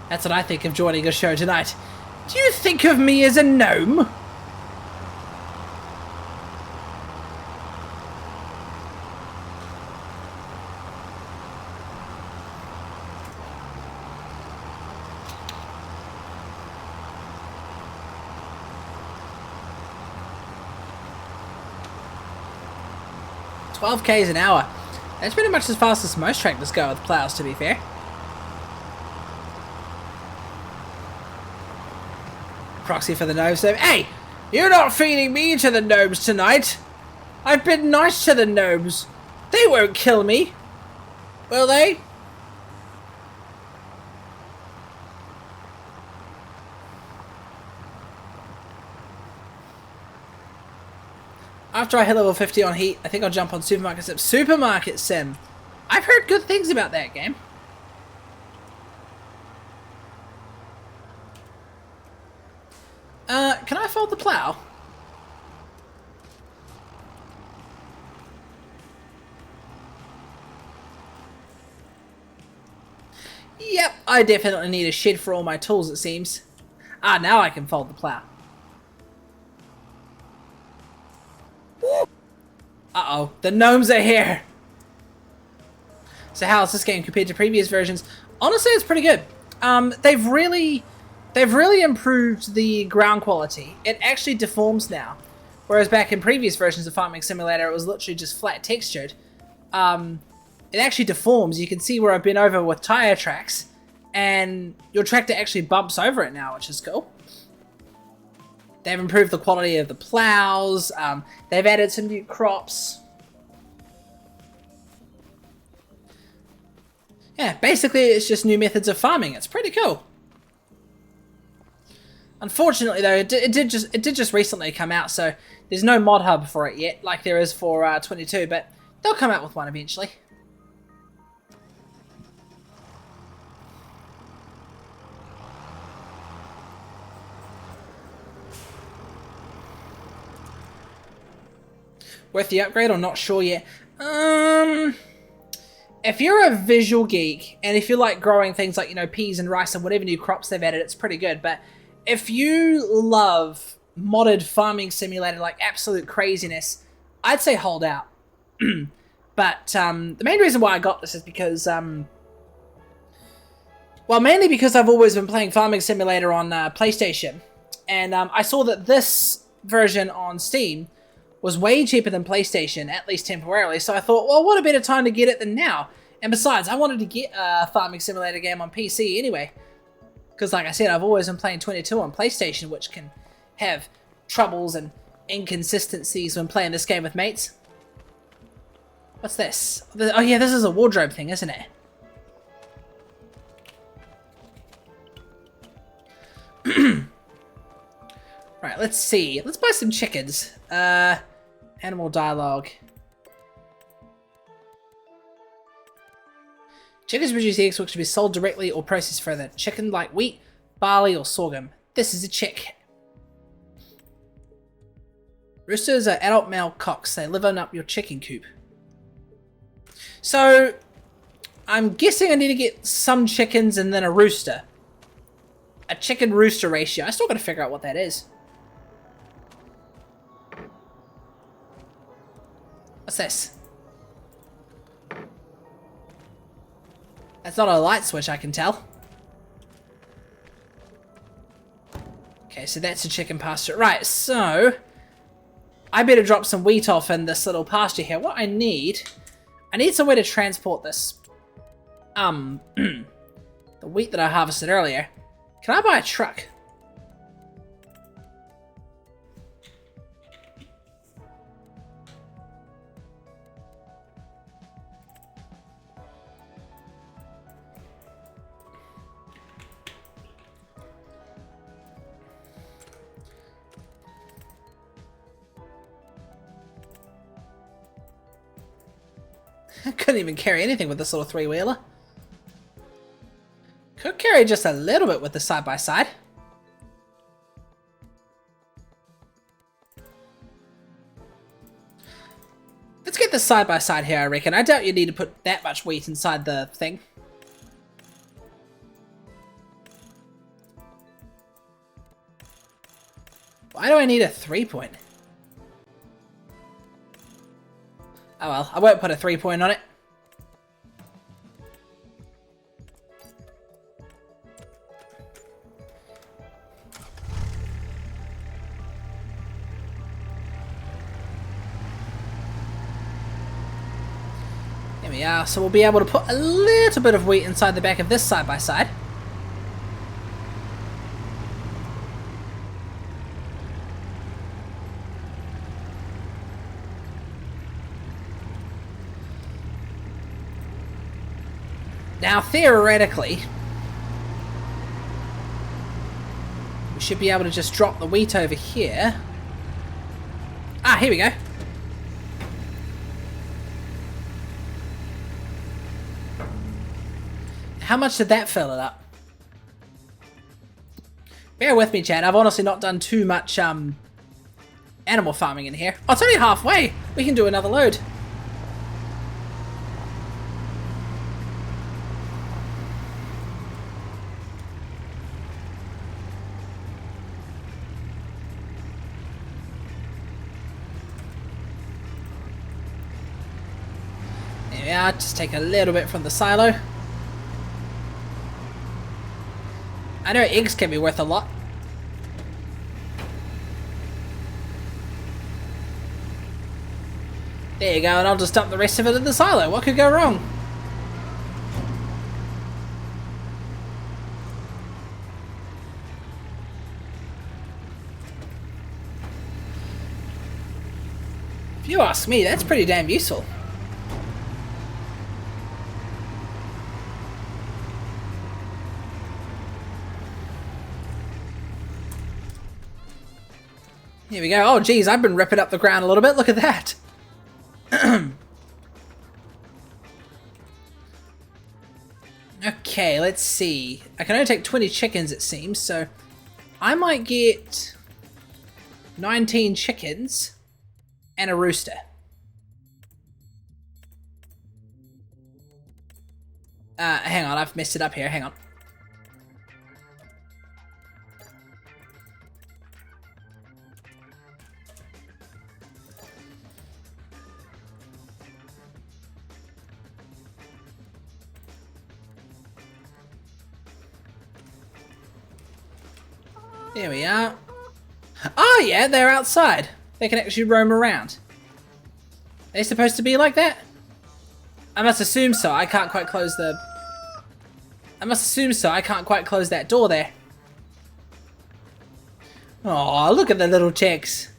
That's what I think of joining a show tonight. Do you think of me as a gnome? $12 an hour. That's pretty much as fast as most tractors go with plows, to be fair. Proxy for the gnomes. So, hey, you're not feeding me to the gnomes tonight. I've been nice to the gnomes. They won't kill me. Will they? After I hit level 50 on Heat, I think I'll jump on Supermarket Sim. Supermarket Sim. I've heard good things about that game. Can I fold the plow? Yep, I definitely need a shed for all my tools, it seems. Ah, now I can fold the plow. Uh-oh, the gnomes are here! So how is this game compared to previous versions? Honestly, it's pretty good. They've really improved the ground quality. It actually deforms now. Whereas back in previous versions of Farming Simulator, it was literally just flat textured. It actually deforms. You can see where I've been over with tire tracks, and your tractor actually bumps over it now, which is cool. They've improved the quality of the plows. They've added some new crops. Yeah, basically it's just new methods of farming. It's pretty cool. Unfortunately, though, it did just recently come out, so there's no mod hub for it yet, like there is for 22. But they'll come out with one eventually. Worth the upgrade or not sure yet? If you're a visual geek and if you like growing things like, you know, peas and rice and whatever new crops they've added, it's pretty good. But if you love modded farming simulator like absolute craziness, I'd say hold out. But the main reason why I got this is because, well, mainly because I've always been playing Farming Simulator on PlayStation. And I saw that this version on Steam was way cheaper than PlayStation, at least temporarily, so I thought, well, what a better time to get it than now? And besides, I wanted to get a Farming Simulator game on PC anyway, because like I said, I've always been playing 22 on PlayStation, which can have troubles and inconsistencies when playing this game with mates. What's this? Oh yeah, this is a wardrobe thing, isn't it? Right, let's see. Let's buy some chickens. Animal dialogue. Chickens produce eggs which can be sold directly or processed further. Chicken like wheat, barley, or sorghum. This is a chick. Roosters are adult male cocks. They live on up your chicken coop. So, I'm guessing I need to get some chickens and then a rooster. A chicken-rooster ratio. I still gotta figure out what that is. What's this? That's not a light switch, I can tell. Okay, so that's a chicken pasture. Right, so I better drop some wheat off in this little pasture here. What I need somewhere to transport this. The wheat that I harvested earlier. Can I buy a truck? I couldn't even carry anything with this little three-wheeler. Could carry just a little bit with the side-by-side. Let's get the side-by-side here, I reckon. I doubt you need to put that much wheat inside the thing. Why do I need a 3-point? Oh well, I won't put a 3-point on it. There we are, so we'll be able to put a little bit of wheat inside the back of this side-by-side. Now, theoretically, we should be able to just drop the wheat over here. Ah, here we go. How much did that fill it up? Bear with me, Chad. I've honestly not done too much animal farming in here. Oh, it's only halfway. We can do another load. There we are. Just take a little bit from the silo. I know eggs can be worth a lot. There you go, and I'll just dump the rest of it in the silo. What could go wrong? You ask me, that's pretty damn useful. Here we go. Oh, geez, I've been ripping up the ground a little bit. Look at that. Okay, let's see. I can only take 20 chickens, it seems, so I might get 19 chickens and a rooster. Hang on, I've messed it up here. Hang on. There we are. Oh yeah, they're outside. They can actually roam around. Are they supposed to be like that? I must assume so. I can't quite close the... I must assume so. I can't quite close that door there. Oh, look at the little chicks.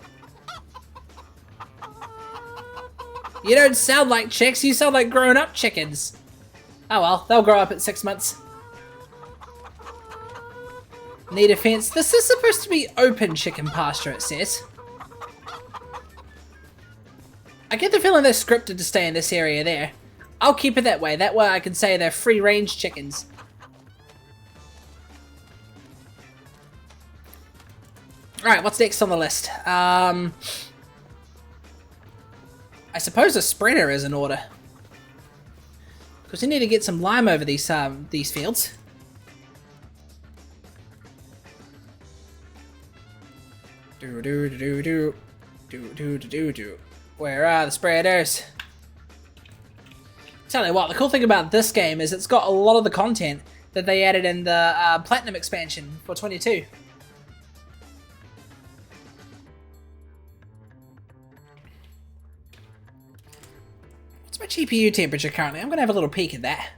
You don't sound like chicks. You sound like grown-up chickens. Oh well, they'll grow up at 6 months. Need a fence. This is supposed to be open chicken pasture, it says. I get the feeling they're scripted to stay in this area there. I'll keep it that way. That way I can say they're free-range chickens. Alright, what's next on the list? I suppose a spreader is in order. Because we need to get some lime over these fields. Where are the spreaders? Tell you what, the cool thing about this game is it's got a lot of the content that they added in the Platinum expansion for 22. What's my GPU temperature currently? I'm going to have a little peek at that.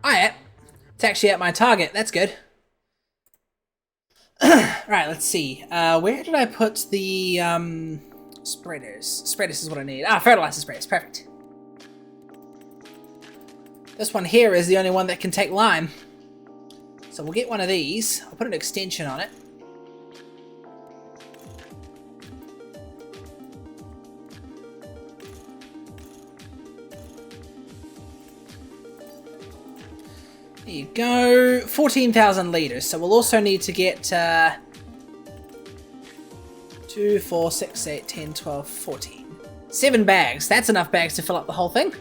Oh yeah, it's actually at my target. That's good. Right, let's see. Where did I put the spreaders? Spreaders is what I need. Ah, fertilizer spreaders. Perfect. This one here is the only one that can take lime. So we'll get one of these. I'll put an extension on it. There you go, 14,000 litres, so we'll also need to get 2, 4, 6, 8, 10, 12, 14. 7 bags, that's enough bags to fill up the whole thing.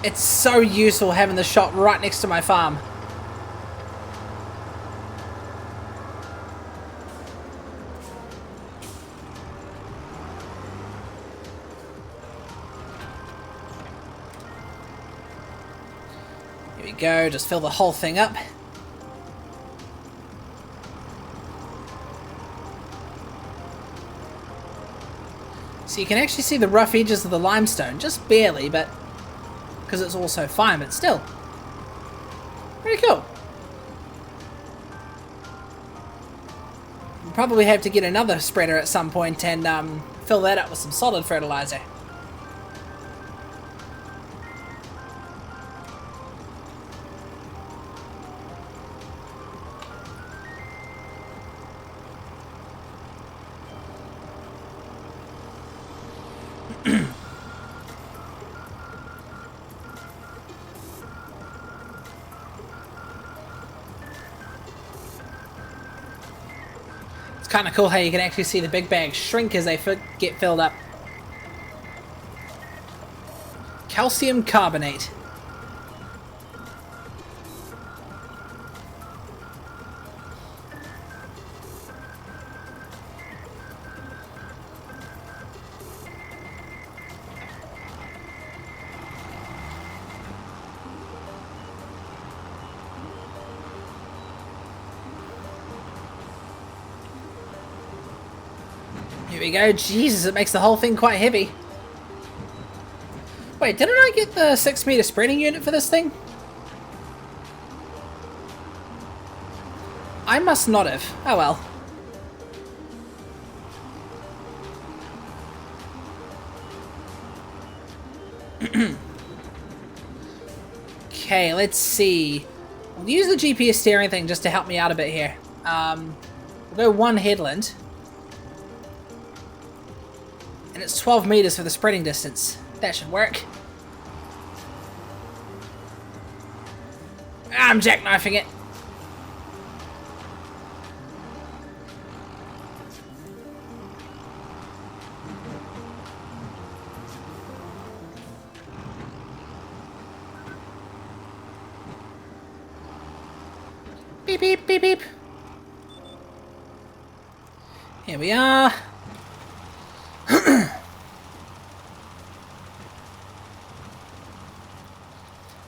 It's so useful having the shop right next to my farm. Here we go, just fill the whole thing up. So you can actually see the rough edges of the limestone, just barely, but because it's all so fine, but still. Pretty cool. We'll probably have to get another spreader at some point and fill that up with some solid fertilizer. Kind of cool how you can actually see the big bags shrink as they get filled up. Calcium carbonate. Here we go. Jesus, it makes the whole thing quite heavy. Wait, didn't I get the 6-meter spreading unit for this thing? I must not have. Oh well. Okay, let's see. We'll use the GPS steering thing just to help me out a bit here. We'll go 1 headland. And it's 12 meters for the spreading distance. That should work. I'm jackknifing it. Beep, beep, beep, beep. Here we are.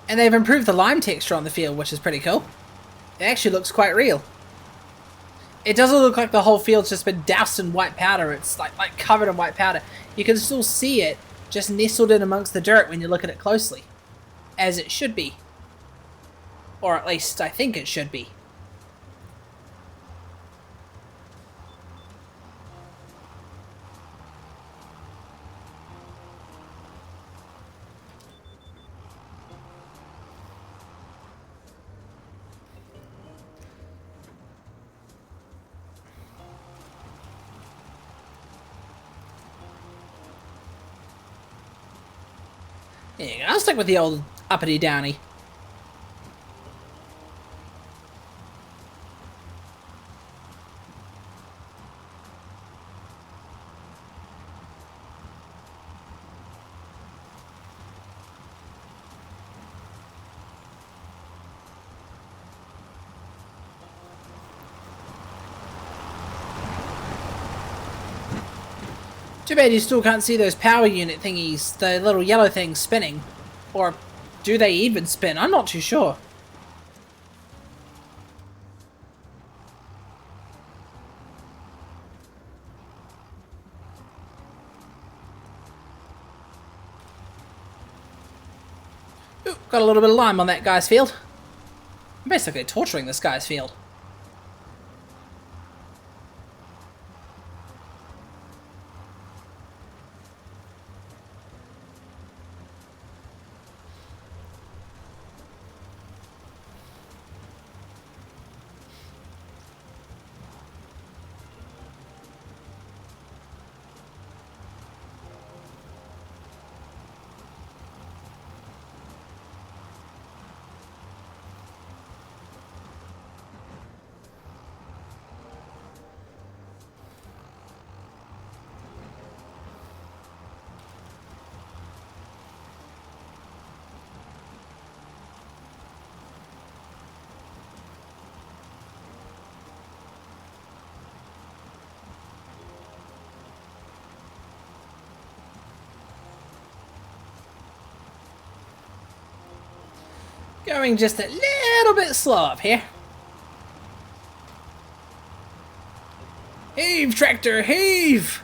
And they've improved the lime texture on the field, which is pretty cool. It actually looks quite real. It doesn't look like the whole field's just been doused in white powder. It's like covered in white powder. You can still see it just nestled in amongst the dirt when you look at it closely. As it should be. Or at least I think it should be. There you go. I'll stick with the old uppity downy. Too bad you still can't see those power unit thingies, the little yellow things spinning. Or do they even spin? I'm not too sure. Ooh, got a little bit of lime on that guy's field. I'm basically torturing this guy's field. Going just a little bit slow up here. Heave, tractor, heave!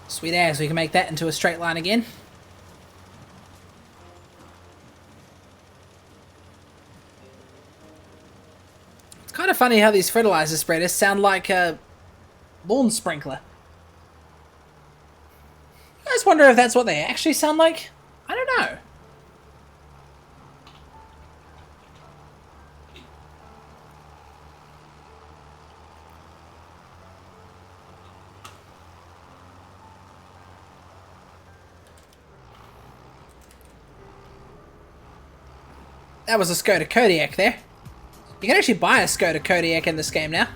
Sweet as, we can make that into a straight line again. It's kind of funny how these fertilizer spreaders sound like a lawn sprinkler. I just wonder if that's what they actually sound like. I don't know. That was a Skoda Kodiaq there. You can actually buy a Skoda Kodiaq in this game now.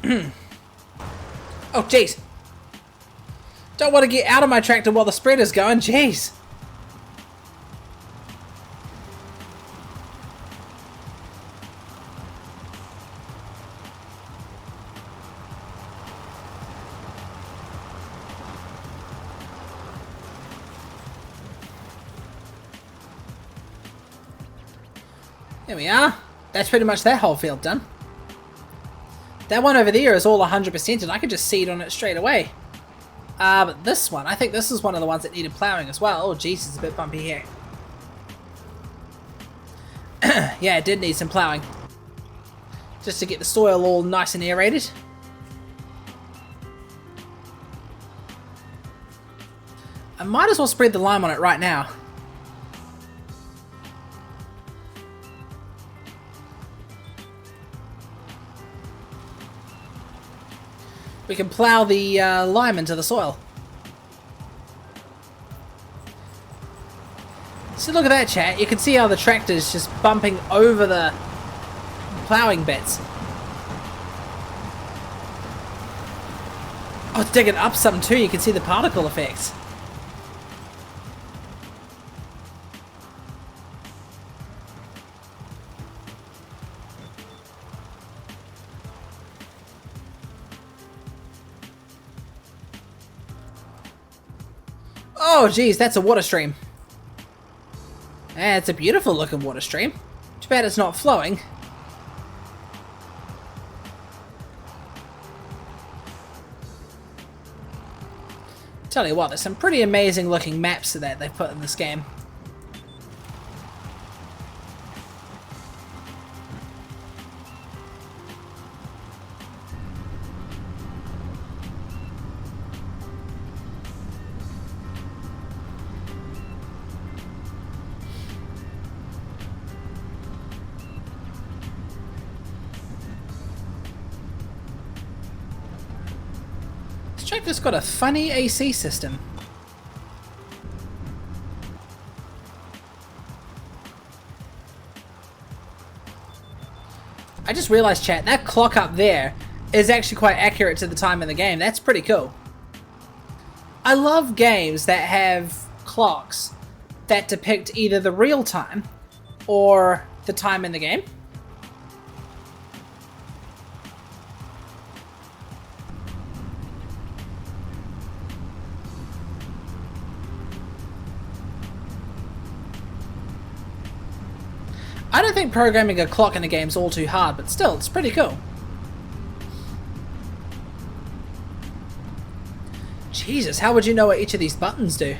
Oh, jeez. Don't want to get out of my tractor while the spreader's going. Jeez. There we are. That's pretty much that whole field done. That one over there is all 100% and I could just seed on it straight away. But this one, I think this is one of the ones that needed plowing as well. Oh jeez, it's a bit bumpy here. Yeah, it did need some plowing. Just to get the soil all nice and aerated. I might as well spread the lime on it right now. We can plow the lime into the soil. So look at that, chat. You can see how the tractor's just bumping over the plowing bits. Oh, it's digging up some too. You can see the particle effects. Oh, geez, that's a water stream. Yeah, it's a beautiful looking water stream. Too bad it's not flowing. Tell you what, there's some pretty amazing looking maps that they've put in this game. This tractor's got a funny AC system. I just realized, chat, that clock up there is actually quite accurate to the time in the game. That's pretty cool. I love games that have clocks that depict either the real time or the time in the game. I don't think programming a clock in a game is all too hard, but still, it's pretty cool. Jesus, how would you know what each of these buttons do?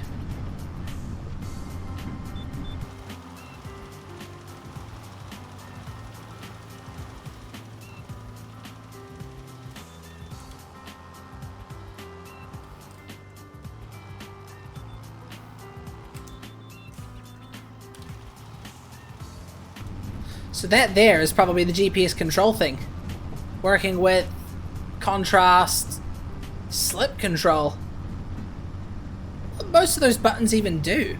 So that there is probably the GPS control thing. Working with contrast, slip control. What most of those buttons even do?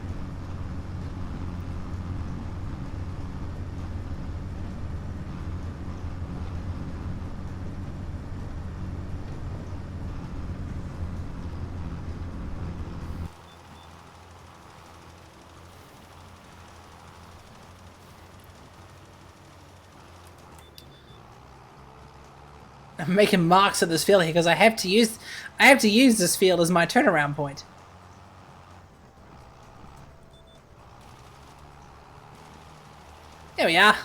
I'm making marks of this field here because I have to use this field as my turnaround point. There we are.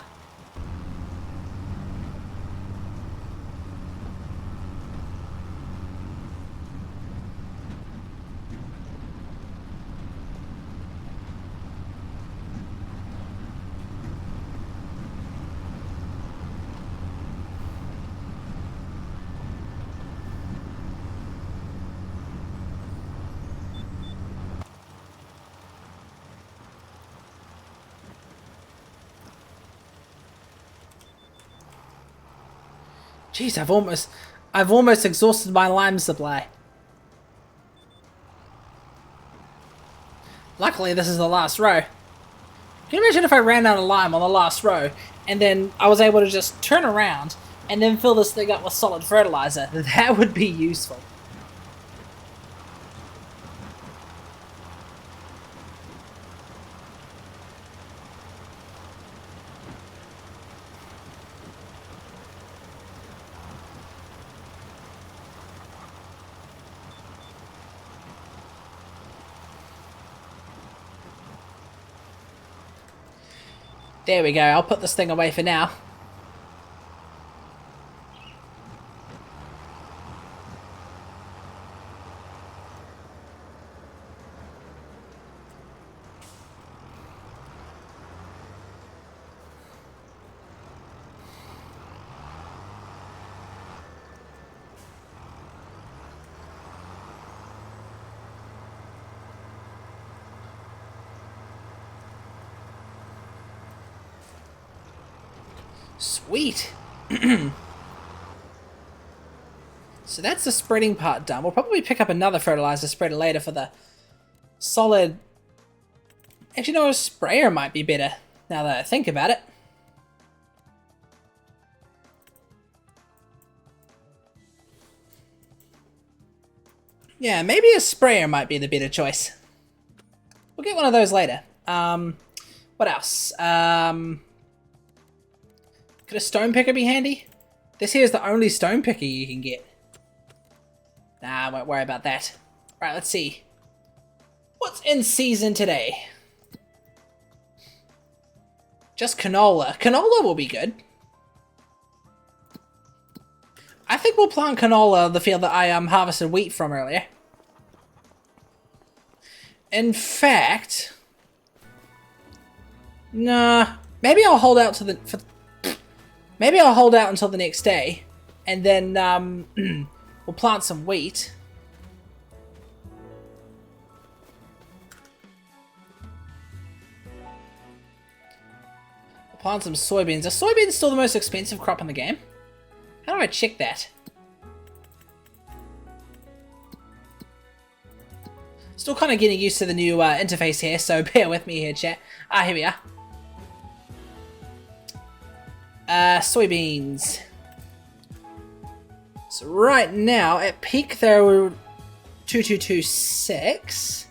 Jeez, I've almost exhausted my lime supply. Luckily, this is the last row. Can you imagine if I ran out of lime on the last row, and then I was able to just turn around, and then fill this thing up with solid fertilizer. That would be useful. There we go, I'll put this thing away for now. Sweet. So that's the spreading part done. We'll probably pick up another fertilizer spreader later for the solid... Actually, no, a sprayer might be better, now that I think about it. Yeah, maybe a sprayer might be the better choice. We'll get one of those later. What else? Could a stone picker be handy? This here is the only stone picker you can get. Nah, I won't worry about that. Right, let's see. What's in season today? Just canola. Canola will be good. I think we'll plant canola, the field that I harvested wheat from earlier. In fact... Nah, maybe I'll hold out to the... Maybe I'll hold out until the next day, and then we'll plant some wheat. We'll plant some soybeans. Are soybeans still the most expensive crop in the game? How do I check that? Still kind of getting used to the new interface here, so bear with me here, chat. Ah, here we are. Soybeans. So right now, at peak, there were 2226.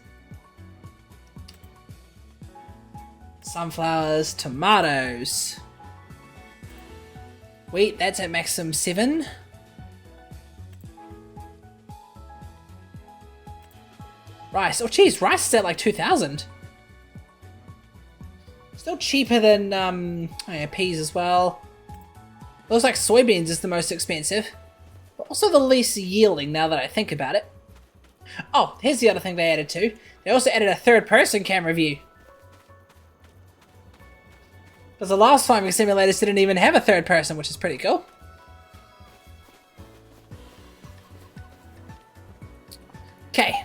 Sunflowers, tomatoes. Wheat, that's at maximum 7. Rice. Oh, geez, rice is at like 2,000. Still cheaper than, oh yeah, peas as well. Looks like soybeans is the most expensive, but also the least yielding now that I think about it. Oh, here's the other thing they added too. They also added a third-person camera view. Because the last Farming Simulators didn't even have a third person, which is pretty cool. Okay.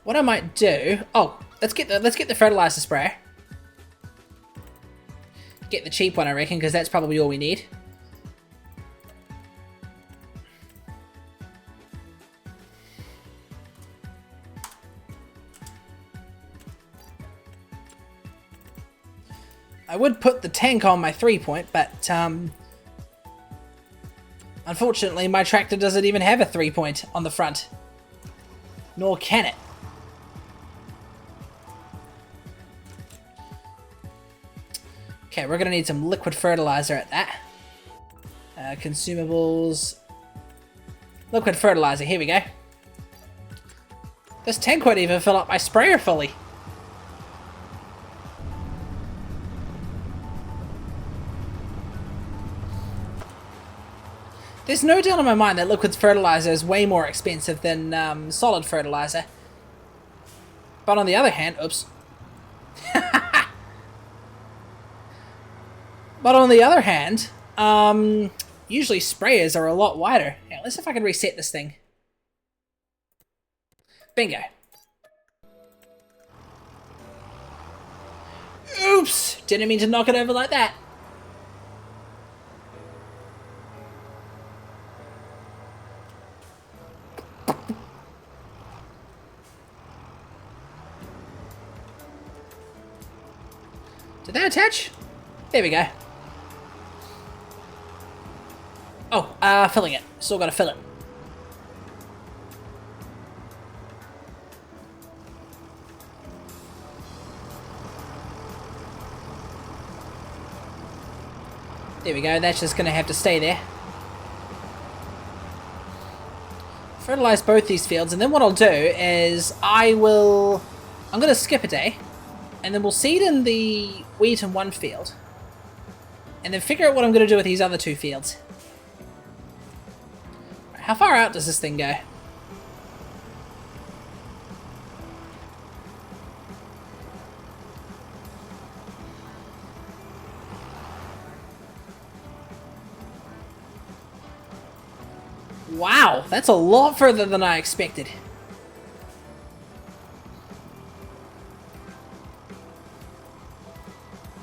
What I might do... Oh, let's get the fertilizer sprayer. Get the cheap one, I reckon, because that's probably all we need. I would put the tank on my 3-point, but unfortunately my tractor doesn't even have a 3-point on the front. Nor can it. Okay, we're gonna need some liquid fertilizer at that. Consumables. Liquid fertilizer, here we go. This tank won't even fill up my sprayer fully. There's no doubt in my mind that liquid fertilizer is way more expensive than solid fertilizer. But on the other hand, oops. But on the other hand, usually sprayers are a lot wider. Yeah, let's see if I can reset this thing. Bingo. Oops! Didn't mean to knock it over like that. Did that attach? There we go. Oh, filling it. Still gotta fill it. There we go, that's just gonna have to stay there. Fertilize both these fields, and then what I'll do is I'm gonna skip a day, and then we'll seed in the wheat in one field, and then figure out what I'm gonna do with these other two fields. How far out does this thing go? Wow, that's a lot further than I expected.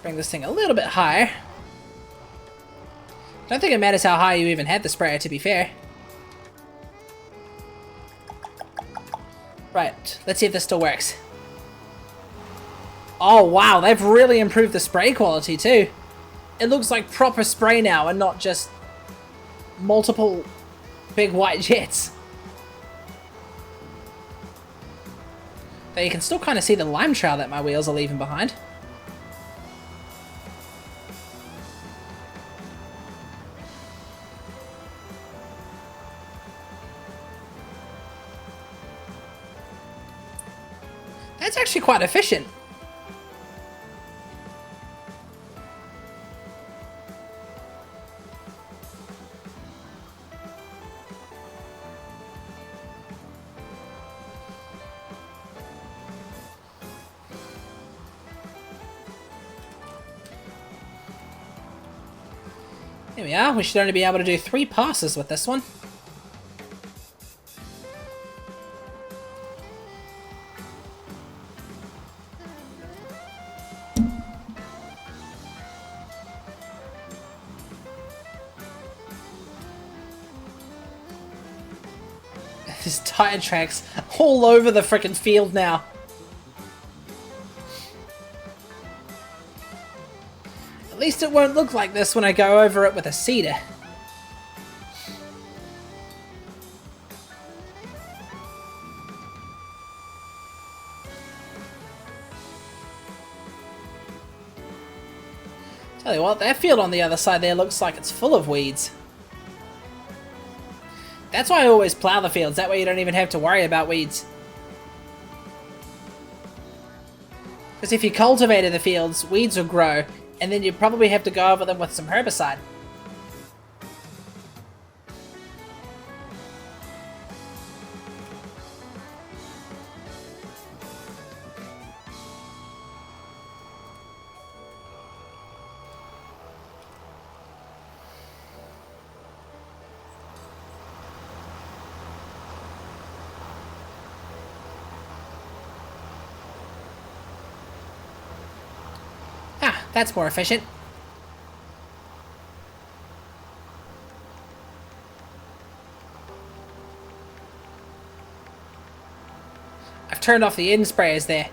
Bring this thing a little bit higher. Don't think it matters how high you even had the sprayer, to be fair. Right, let's see if this still works. Oh wow, they've really improved the spray quality too. It looks like proper spray now and not just multiple big white jets. Though you can still kind of see the lime trail that my wheels are leaving behind. That's actually quite efficient. There we are, we should only be able to do 3 passes with this one. There's tire tracks all over the frickin' field now. At least it won't look like this when I go over it with a seeder. Tell you what, that field on the other side there looks like it's full of weeds. That's why I always plow the fields, that way you don't even have to worry about weeds. Because if you cultivated the fields, weeds will grow, and then you probably have to go over them with some herbicide. Ah, that's more efficient. I've turned off the end sprayers there.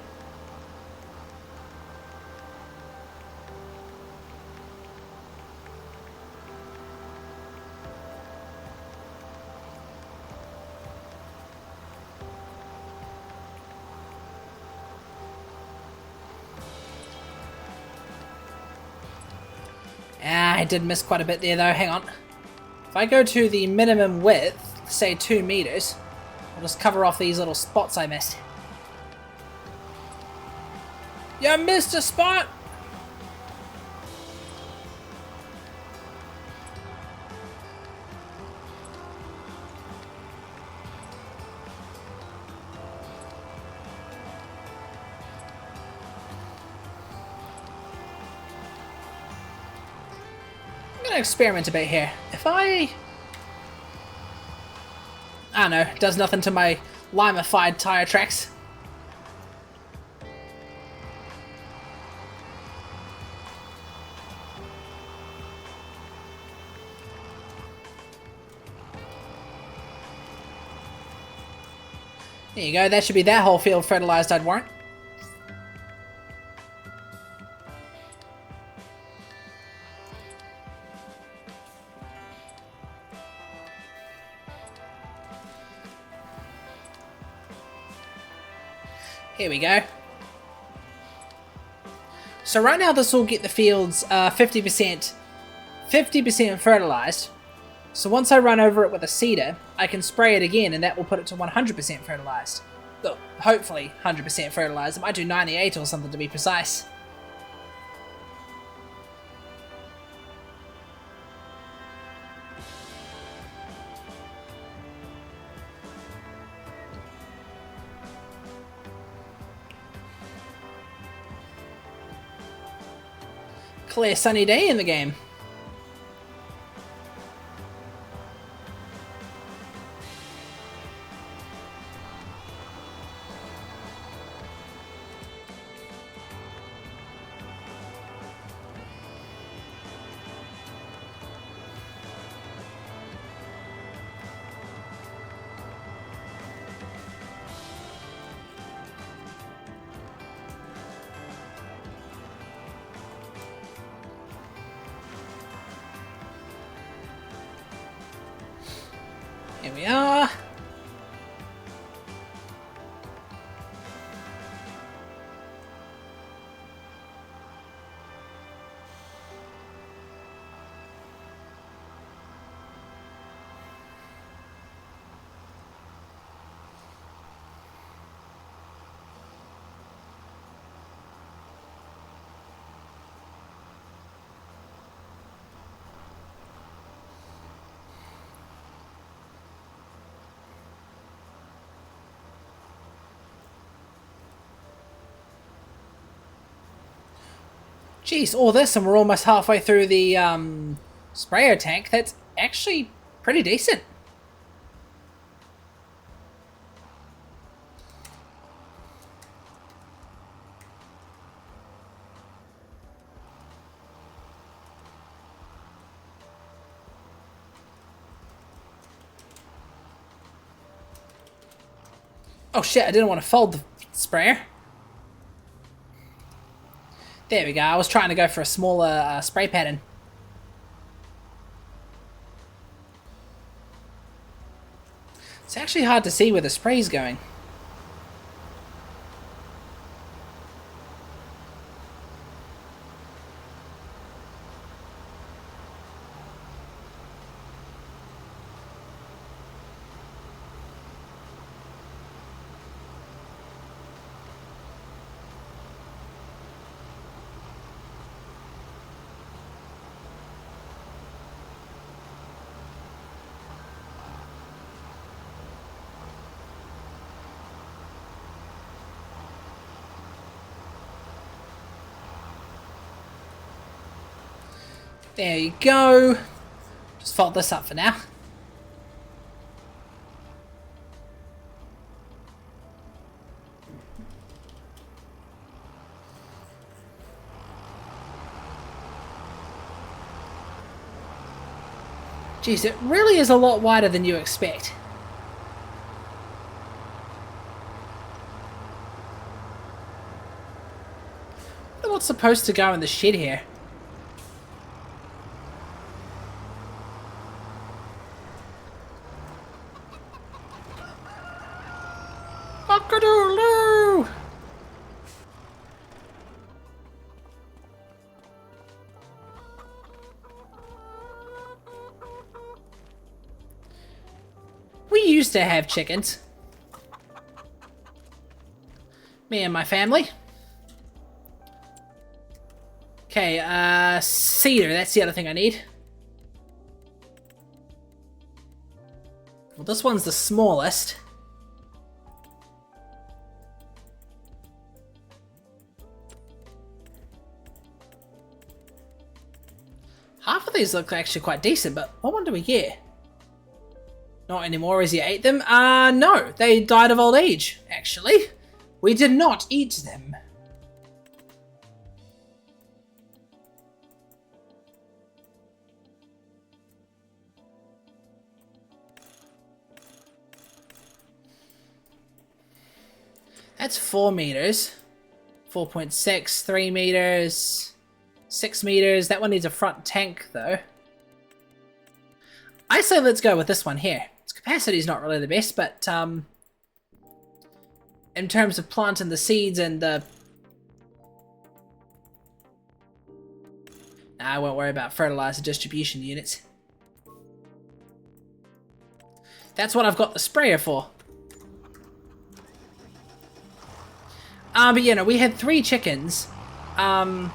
Ah, I did miss quite a bit there though, hang on. If I go to the minimum width, say 2 meters, I'll just cover off these little spots I missed. You missed a spot! I'm gonna experiment a bit here. If I don't know, does nothing to my limified tire tracks. There you go, that should be that whole field fertilized, I'd warrant. Here we go. So right now this will get the fields 50% fertilized. So once I run over it with a seeder, I can spray it again and that will put it to 100% fertilized. Well, hopefully 100% fertilized. It might do 98 or something to be precise. Clear sunny day in the game. Here we are. Jeez, all this and we're almost halfway through the sprayer tank. That's actually pretty decent. Oh shit, I didn't want to fold the sprayer. There we go, I was trying to go for a smaller spray pattern. It's actually hard to see where the spray's going. There you go. Just fold this up for now. Jeez, it really is a lot wider than you expect. I wonder what's supposed to go in the shed here. Fuck-a-doodle-doo! We used to have chickens. Me and my family. Okay, cedar, that's the other thing I need. Well, this one's the smallest. Half of these look actually quite decent, but what one do we get? Not anymore, as you ate them? No, they died of old age, actually. We did not eat them. That's 4 meters. 4.6, 3 meters. 6 meters. That one needs a front tank, though. I say let's go with this one here. Its capacity is not really the best, but in terms of planting the seeds and the... Nah, I won't worry about fertilizer distribution units. That's what I've got the sprayer for. But you know, we had 3 chickens. Over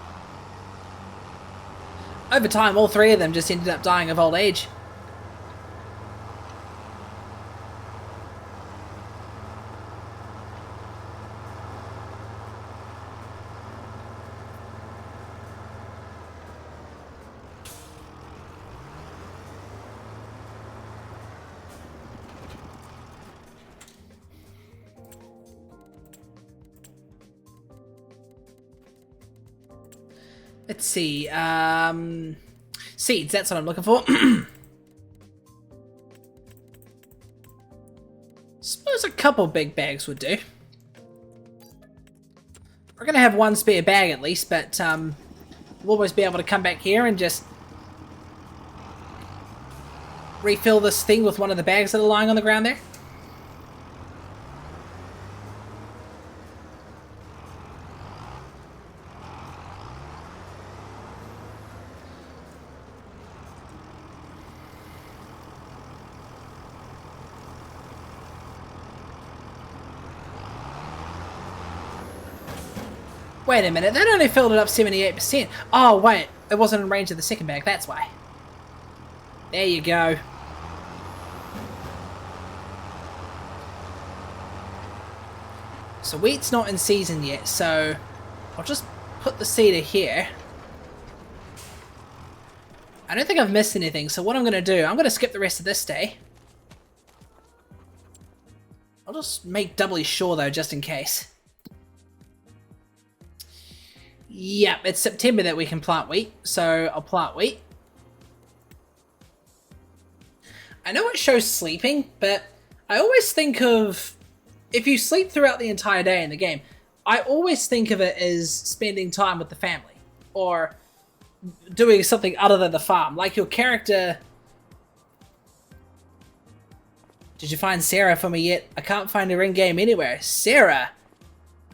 time, all 3 of them just ended up dying of old age. Let's see, seeds, that's what I'm looking for. Suppose a couple big bags would do. We're gonna have 1 spare bag at least, but we'll always be able to come back here and just refill this thing with one of the bags that are lying on the ground there. Wait a minute, that only filled it up 78%. Oh, wait, it wasn't in range of the second bag, that's why. There you go. So wheat's not in season yet, so I'll just put the seeder here. I don't think I've missed anything, so what I'm going to do, I'm going to skip the rest of this day. I'll just make doubly sure though, just in case. Yep, it's September that we can plant wheat, so I'll plant wheat. I know it shows sleeping, but I always think of, if you sleep throughout the entire day in the game, I always think of it as spending time with the family, or doing something other than the farm. Like your character... Did you find Sarah for me yet? I can't find her in-game anywhere. Sarah?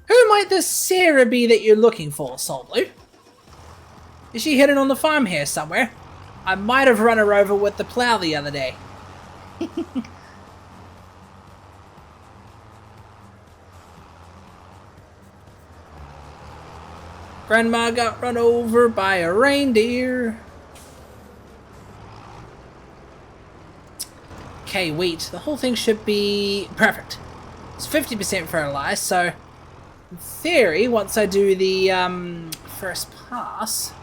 Who might this Sarah be that you're looking for, Soulblue? Is she hidden on the farm here somewhere? I might have run her over with the plow the other day. Grandma got run over by a reindeer. Okay, wheat. The whole thing should be perfect. It's 50% fertilized, so in theory, once I do the first pass,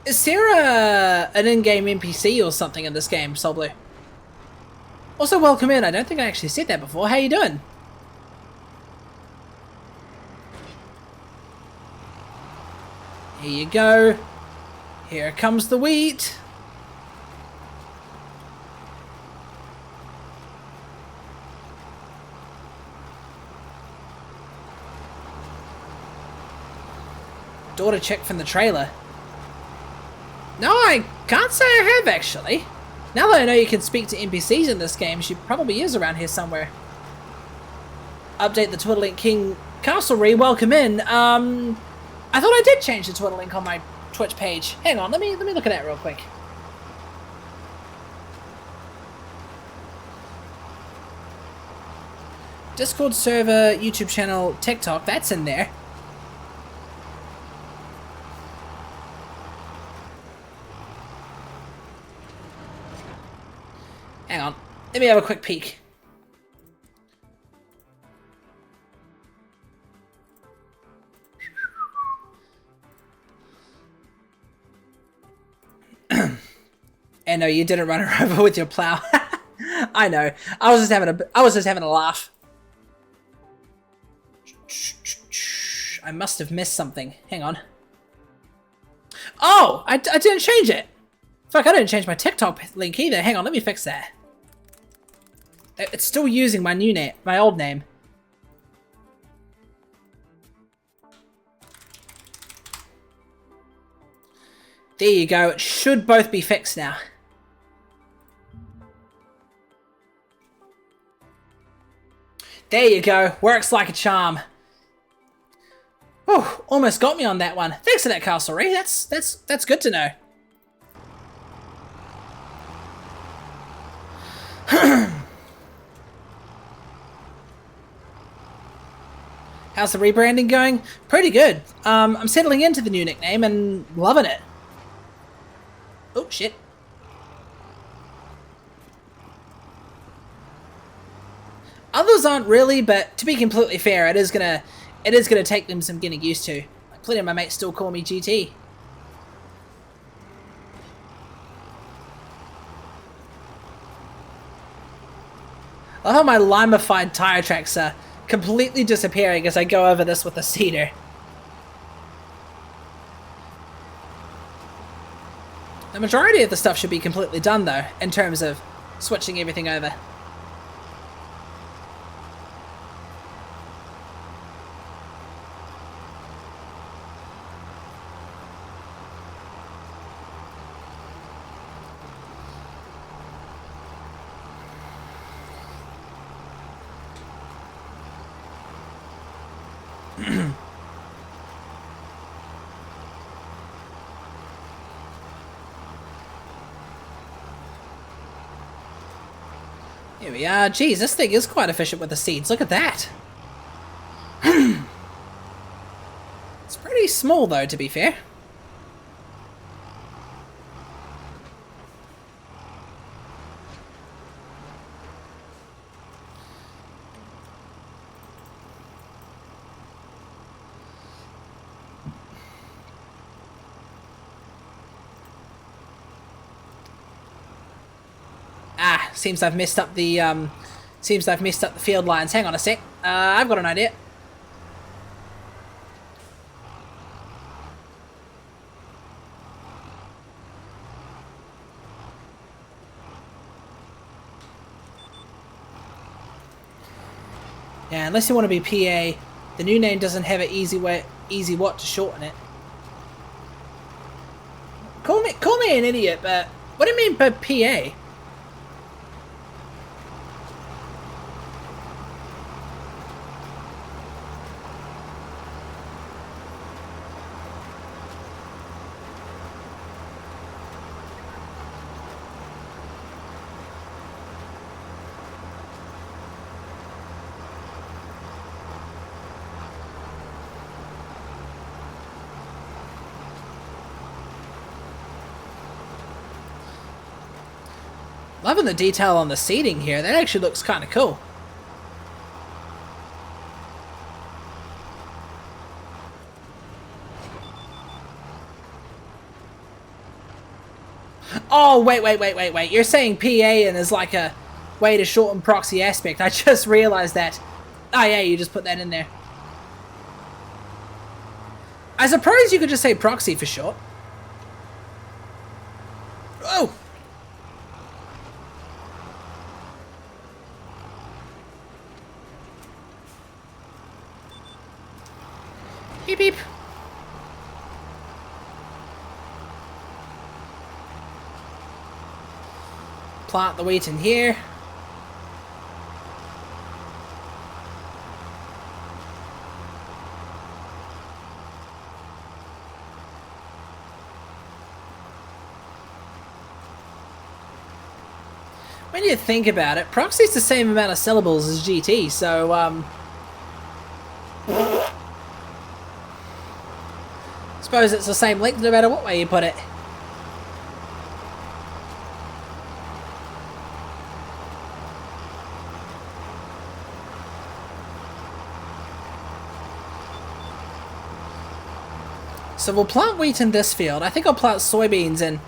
is Sarah an in-game NPC or something in this game, Soulblue? Also, welcome in. I don't think I actually said that before. How you doing? Here you go. Here comes the wheat. Daughter check from the trailer. No, I can't say I have actually. Now that I know you can speak to NPCs in this game, she probably is around here somewhere. Update the Twitter link, King Castlery. Welcome in. I thought I did change the Twitter link on my Twitch page. Hang on, let me look at that real quick. Discord server, YouTube channel, TikTok, that's in there. Hang on, let me have a quick peek. And no, you didn't run her over with your plow. I know. I was just having a laugh. I must have missed something. Hang on. Oh, I didn't change it. Fuck, I didn't change my TikTok link either. Hang on, let me fix that. It's still using my new name, my old name. There you go. It should both be fixed now. There you go. Works like a charm. Oh, almost got me on that one. Thanks for that, Castlery. That's good to know. How's the rebranding going? Pretty good. I'm settling into the new nickname and loving it. Oh shit. Others aren't really, but to be completely fair, it is gonna take them some getting used to. Like, plenty of my mates still call me GT. I love how my limified tire tracks are completely disappearing as I go over this with a cedar. The majority of the stuff should be completely done though, in terms of switching everything over. Here we are. Geez, this thing is quite efficient with the seeds. Look at that. It's pretty small though, to be fair. Seems I've messed up the field lines. Hang on a sec. I've got an idea. Yeah, unless you want to be PA, the new name doesn't have an easy what to shorten it. Call me an idiot, but what do you mean by PA? Loving the detail on the seating here. That actually looks kind of cool. Oh, wait. You're saying PA and there's like a way to shorten proxy aspect. I just realized that. Oh yeah, you just put that in there. I suppose you could just say proxy for short. Oh! Beep beep. Plant the wheat in here. When you think about it, proxy's the same amount of syllables as GT, so suppose it's the same length no matter what way you put it. So we'll plant wheat in this field. I think I'll plant soybeans in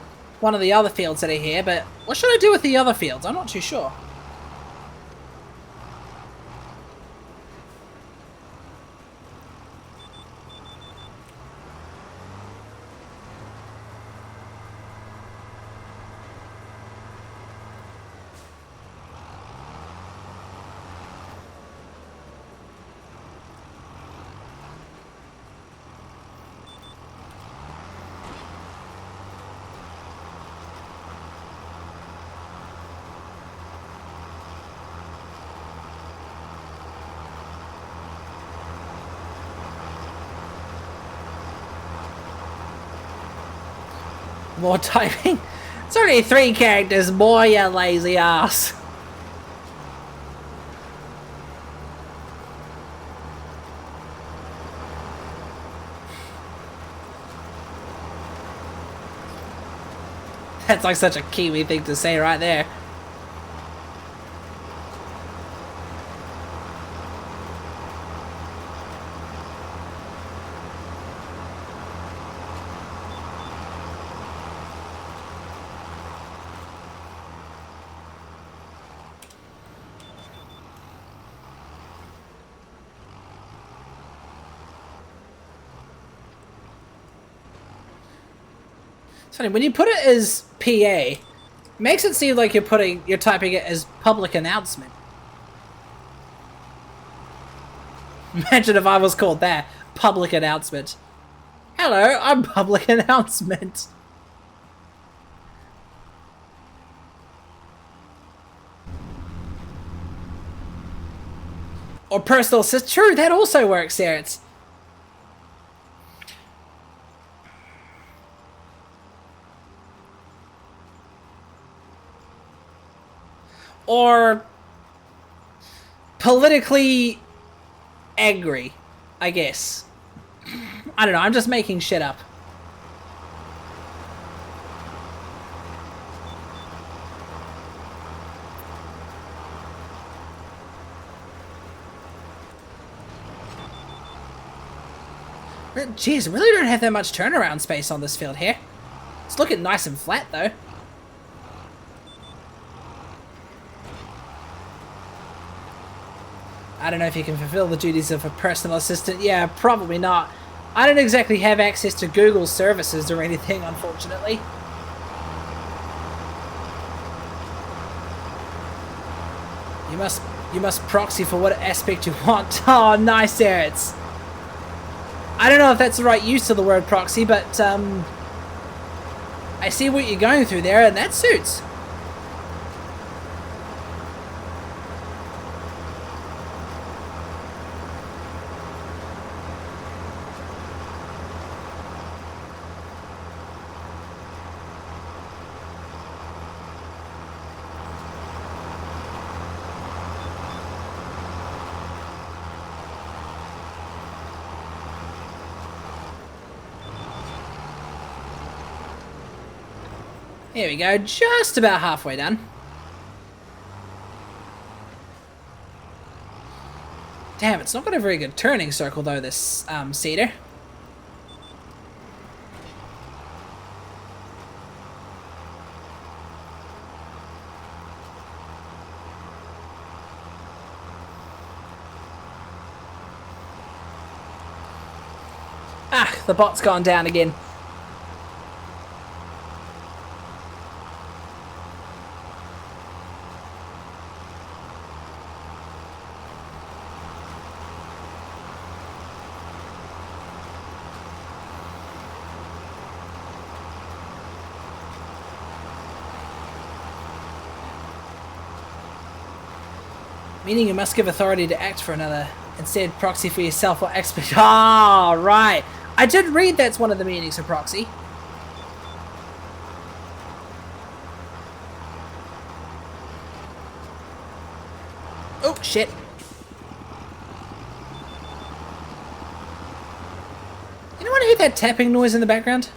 one of the other fields that are here, but what should I do with the other fields? I'm not too sure. More typing? It's only 3 characters, boy, you lazy ass. That's like such a Kiwi thing to say right there. It's funny, when you put it as PA, it makes it seem like you're typing it as public announcement. Imagine if I was called that, public announcement. Hello, I'm public announcement. Or personal assistant. True, that also works there. It's or politically angry, I guess. I don't know, I'm just making shit up. Jeez, really don't have that much turnaround space on this field here. It's looking nice and flat though. I don't know if you can fulfill the duties of a personal assistant. Yeah, probably not. I don't exactly have access to Google services or anything, unfortunately. You must proxy for what aspect you want. Oh, nice, Erits. I don't know if that's the right use of the word proxy, but I see what you're going through there, and that suits. Here we go, just about halfway done. Damn, it's not got a very good turning circle though, this Cedar. Ah, the bot's gone down again. Meaning you must give authority to act for another. Instead, proxy for yourself or expert. Ah, right. I did read that's one of the meanings of proxy. Oh, shit. Anyone hear that tapping noise in the background?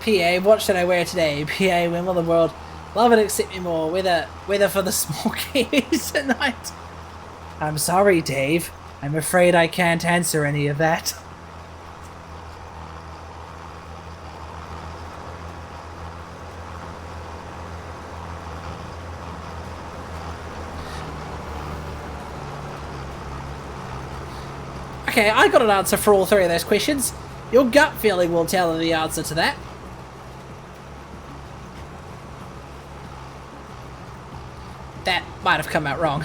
PA, what should I wear today? PA, when will the world love and accept me more? Weather for the small keys tonight. I'm sorry, Dave. I'm afraid I can't answer any of that. Okay, I got an answer for all 3 of those questions. Your gut feeling will tell the answer to that. That might have come out wrong.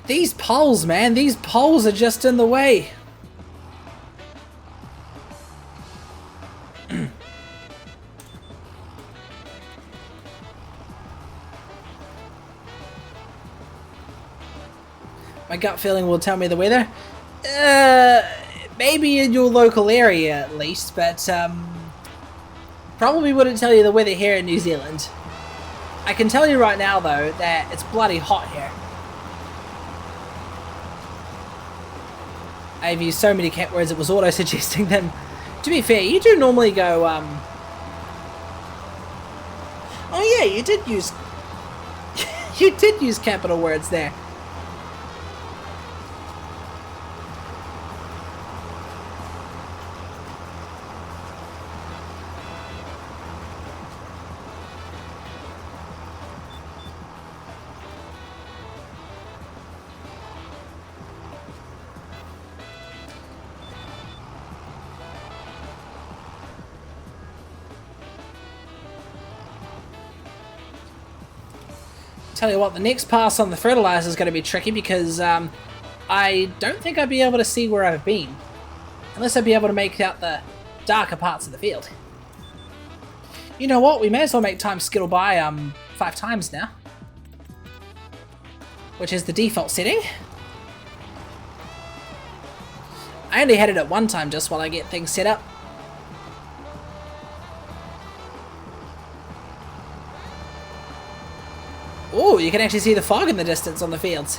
These poles, man, these poles are just in the way. My gut feeling will tell me the weather. Maybe in your local area at least, but probably wouldn't tell you the weather here in New Zealand. I can tell you right now though that it's bloody hot here. I've used so many cat words it was auto-suggesting them. To be fair, you do normally go, oh yeah, you did use... you did use capital words there. Tell you what, the next pass on the fertilizer is going to be tricky because I don't think I'd be able to see where I've been. Unless I'd be able to make out the darker parts of the field. You know what, we may as well make time skittle by 5 times now. Which is the default setting. I only had it at 1 time just while I get things set up. Oh, you can actually see the fog in the distance on the fields.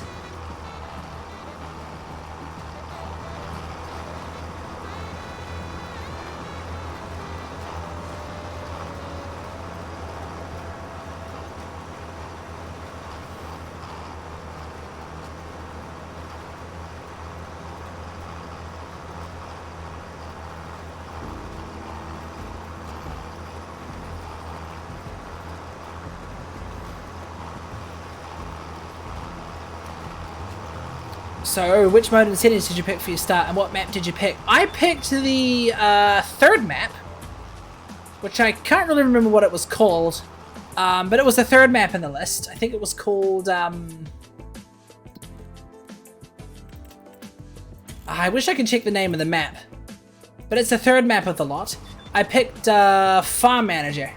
So, which mode and settings did you pick for your start, and what map did you pick? I picked the 3rd map, which I can't really remember what it was called, but it was the 3rd map in the list. I think it was called, I wish I could check the name of the map, but it's the 3rd map of the lot. I picked Farm Manager.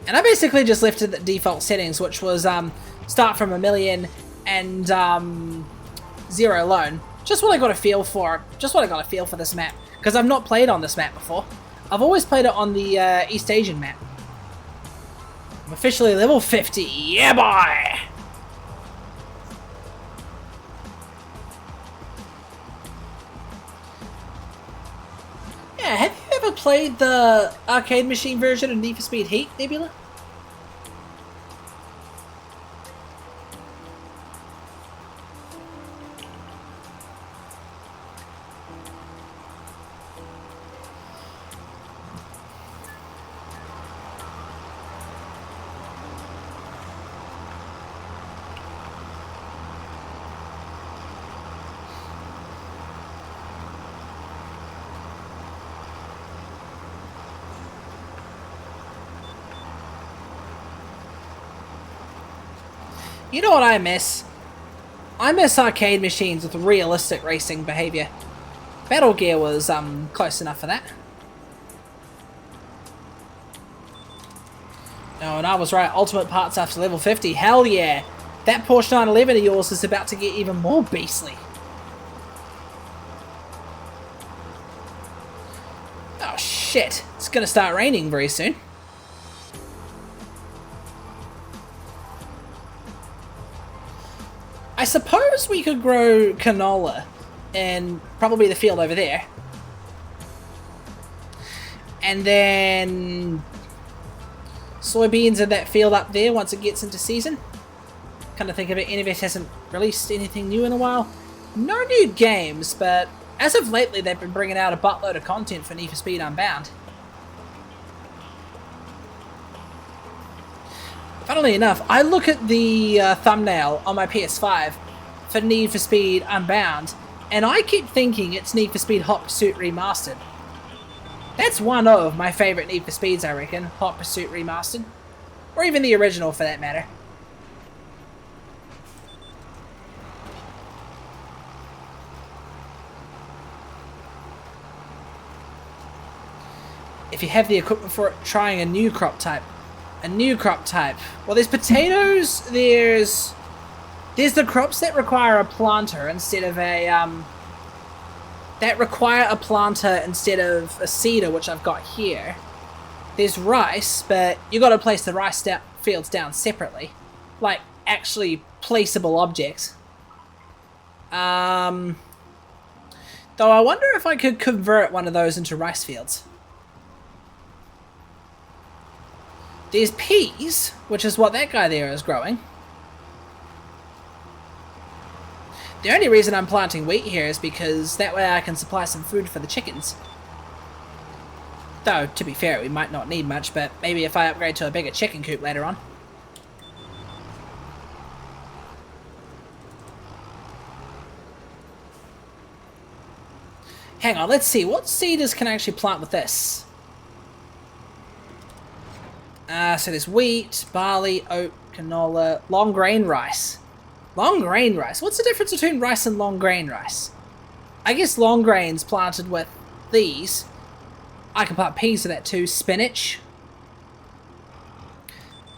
And I basically just left it at the default settings, which was start from 1,000,000 and 0 loan. Just what I got a feel for. Just what I got a feel for this map, because I've not played on this map before. I've always played it on the East Asian map. I'm officially level 50. Yeah, boy! Yeah, have you ever played the arcade machine version of Need for Speed Heat, Nebula? You know what I miss? I miss arcade machines with realistic racing behavior. Battle Gear was close enough for that. Oh, and I was right. Ultimate parts after level 50. Hell yeah! That Porsche 911 of yours is about to get even more beastly. Oh shit! It's gonna start raining very soon. I suppose we could grow canola in probably the field over there. And then soybeans in that field up there once it gets into season. Kind of think of it, NVS hasn't released anything new in a while. No new games, but as of lately they've been bringing out a buttload of content for Need for Speed Unbound. Funnily enough, I look at the thumbnail on my PS5 for Need for Speed Unbound, and I keep thinking it's Need for Speed Hot Pursuit Remastered. That's one of my favourite Need for Speeds, I reckon, Hot Pursuit Remastered. Or Or even the original, for that matter. If you have the equipment for it, trying a new crop type. A new crop type. Well, there's potatoes, there's the crops that require a planter instead of a, that require a planter instead of a seeder, which I've got here. There's rice, but you got to place the rice fields down separately. Like, actually placeable objects. Though I wonder if I could convert one of those into rice fields. There's peas, which is what that guy there is growing. The only reason I'm planting wheat here is because that way I can supply some food for the chickens. Though, to be fair, we might not need much, but maybe if I upgrade to a bigger chicken coop later on. Hang on, let's see. What seeders can I actually plant with this? So there's wheat, barley, oat, canola, long grain rice. Long grain rice? What's the difference between rice and long grain rice? I guess long grains planted with these. I can plant peas with that too. Spinach.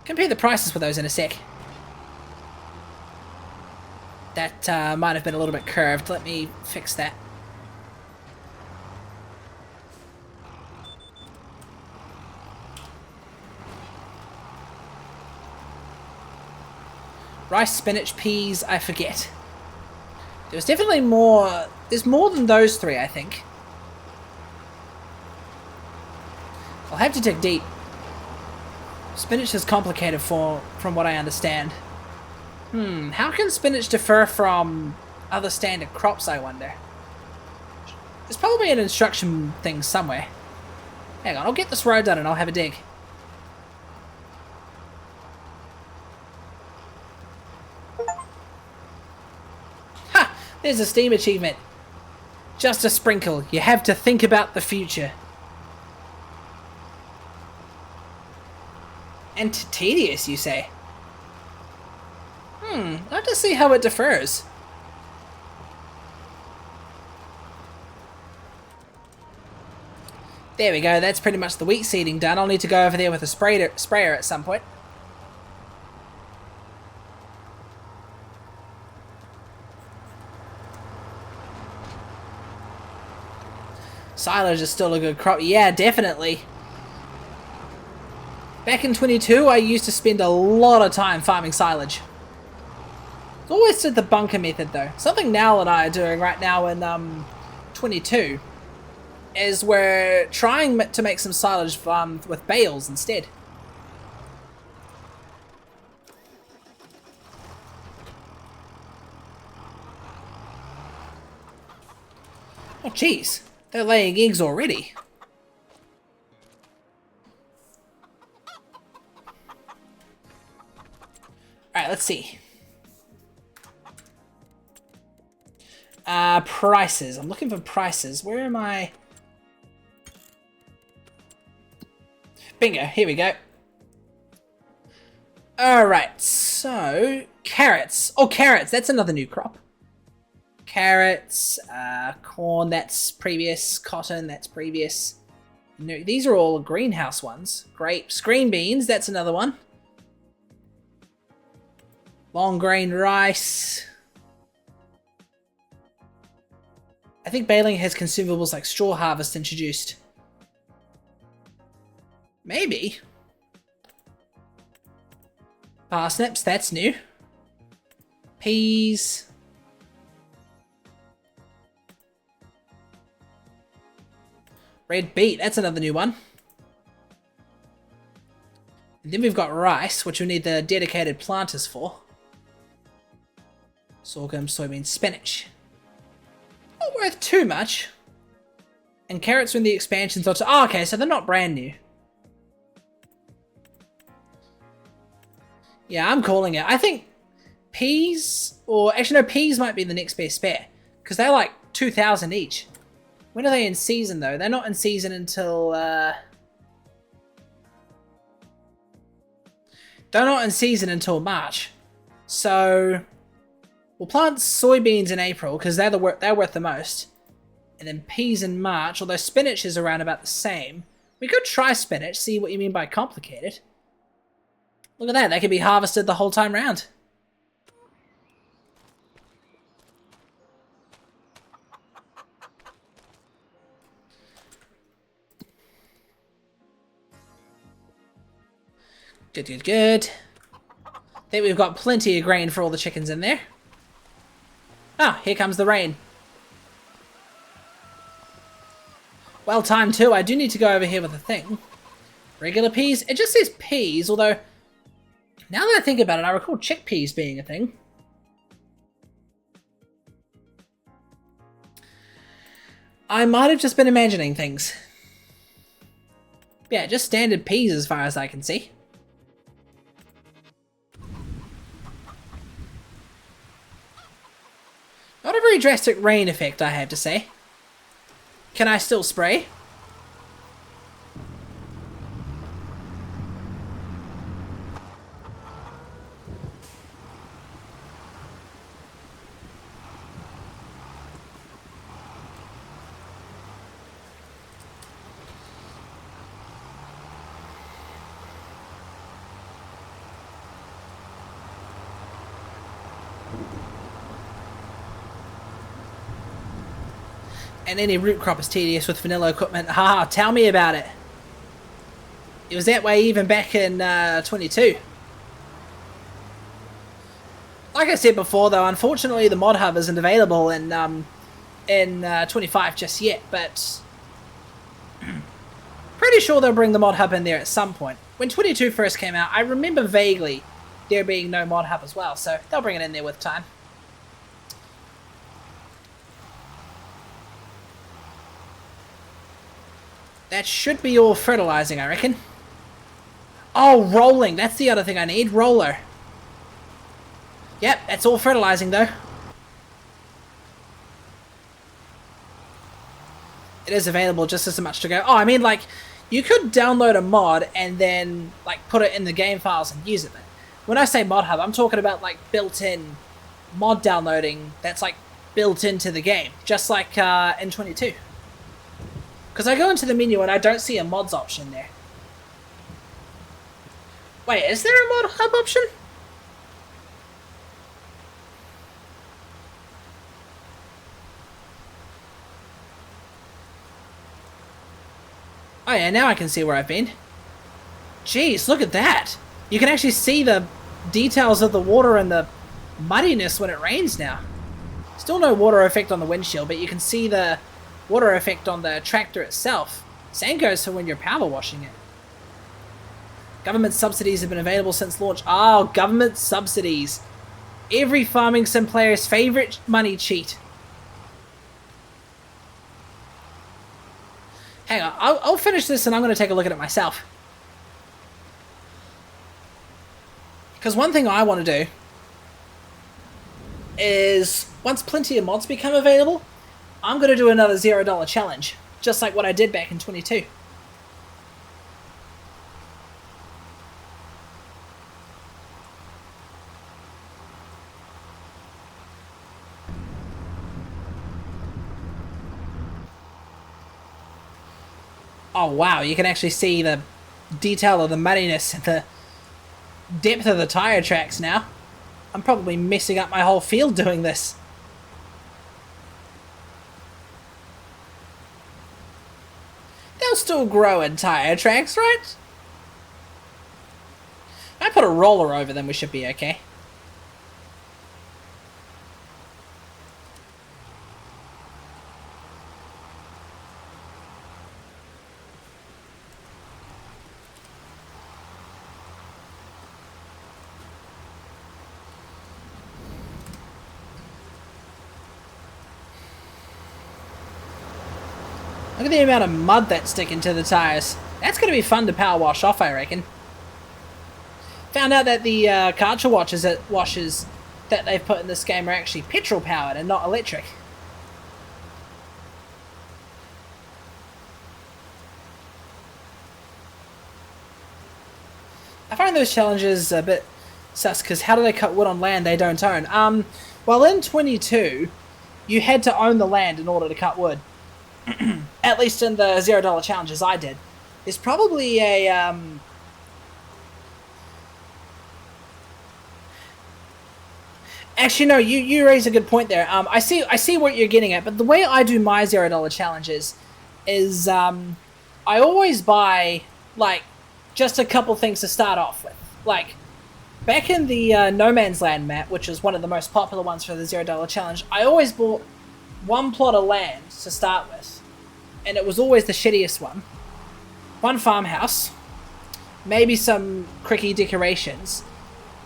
Compare the prices for those in a sec. That might have been a little bit curved. Let me fix that. Rice, spinach, peas, I forget. There's definitely more. There's more than those three, I think. I'll have to dig deep. Spinach is complicated from what I understand. How can spinach differ from other standard crops, I wonder? There's probably an instruction thing somewhere. Hang on, I'll get this road done and I'll have a dig. There's a Steam achievement. Just a sprinkle. You have to think about the future. And tedious, you say? I'll have to see how it differs. There we go, that's pretty much the wheat seeding done. I'll need to go over there with a sprayer at some point. Silage is still a good crop. Yeah, definitely. Back in 22, I used to spend a lot of time farming silage. Always did the bunker method, though. Something Nal and I are doing right now in 22 is we're trying to make some silage with bales instead. Oh, jeez. They're laying eggs already. Alright, let's see. Prices. I'm looking for prices. Where am I? Bingo, here we go. Alright, so carrots. Oh, carrots, that's another new crop. Carrots, corn, that's previous. Cotton, that's previous. No, these are all greenhouse ones. Grapes, green beans, that's another one. Long grain rice. I think baling has consumables like straw harvest introduced. Maybe. Parsnips, that's new. Peas. Red beet, that's another new one. And then we've got rice, which we need the dedicated planters for. Sorghum, soybean, spinach. Not worth too much. And carrots when the expansions are... Oh, okay, so they're not brand new. Yeah, I'm calling it. I think peas, or actually no, peas might be the next best bet. Because they're like 2,000 each. When are they in season though? They're not in season until... they're not in season until March. So we'll plant soybeans in April because they're worth the most. And then peas in March, although spinach is around about the same. We could try spinach, see what you mean by complicated. Look at that, they can be harvested the whole time round. Good, good, good. I think we've got plenty of grain for all the chickens in there. Ah, here comes the rain. Well timed too. I do need to go over here with a thing. Regular peas. It just says peas, although now that I think about it, I recall chickpeas being a thing. I might have just been imagining things. Yeah, just standard peas as far as I can see. Not a very drastic rain effect, I have to say. Can I still spray? And any root crop is tedious with vanilla equipment. Haha, tell me about it. It was that way even back in 22. Like I said before though, unfortunately the mod hub isn't available in 25 just yet, but pretty sure they'll bring the mod hub in there at some point. When 22 first came out, I remember vaguely there being no mod hub as well, so they'll bring it in there with time. That should be all fertilizing, I reckon. Oh, rolling. That's the other thing I need. Roller. Yep, that's all fertilizing, though. It is available, just as much to go. Oh, I mean, like, you could download a mod and then, like, put it in the game files and use it. When I say mod hub, I'm talking about, like, built-in mod downloading that's, like, built into the game. Just like in 22. Because I go into the menu and I don't see a mods option there. Wait, is there a mod hub option? Oh yeah, now I can see where I've been. Jeez, look at that! You can actually see the details of the water and the muddiness when it rains now. Still no water effect on the windshield, but you can see the water effect on the tractor itself. Same goes for when you're power washing it. Government subsidies have been available since launch. Oh, government subsidies. Every farming sim player's favourite money cheat. Hang on, I'll finish this and I'm going to take a look at it myself. Because one thing I want to do is, once plenty of mods become available, I'm going to do another $0 challenge, just like what I did back in 22. Oh wow, you can actually see the detail of the muddiness and the depth of the tire tracks now. I'm probably messing up my whole field doing this. They'll still grow in tire tracks, right? If I put a roller over them, we should be okay. Look at the amount of mud that's sticking to the tires. That's going to be fun to power wash off, I reckon. Found out that the Karcher washers that they've put in this game are actually petrol powered and not electric. I find those challenges a bit sus, because how do they cut wood on land they don't own? Well, in 22, you had to own the land in order to cut wood. At least in the $0 challenges I did. There's probably a, Actually, no, you raise a good point there. I see what you're getting at, but the way I do my $0 challenges is, I always buy, like, just a couple things to start off with. Like, back in the No Man's Land map, which is one of the most popular ones for the $0 challenge, I always bought one plot of land to start with. And it was always the shittiest one. One farmhouse. Maybe some cricky decorations.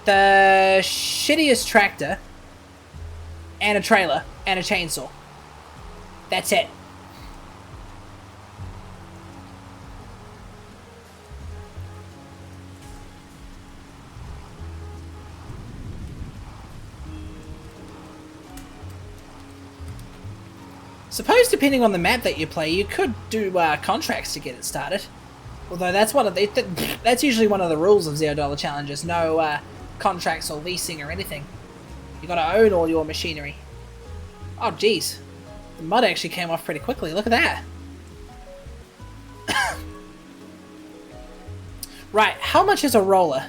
The shittiest tractor. And a trailer. And a chainsaw. That's it. Suppose depending on the map that you play, you could do contracts to get it started. Although that's one of the, that's usually one of the rules of $0 challenges. No contracts or leasing or anything. You gotta own all your machinery. Oh jeez, the mud actually came off pretty quickly. Look at that. Right, how much is a roller?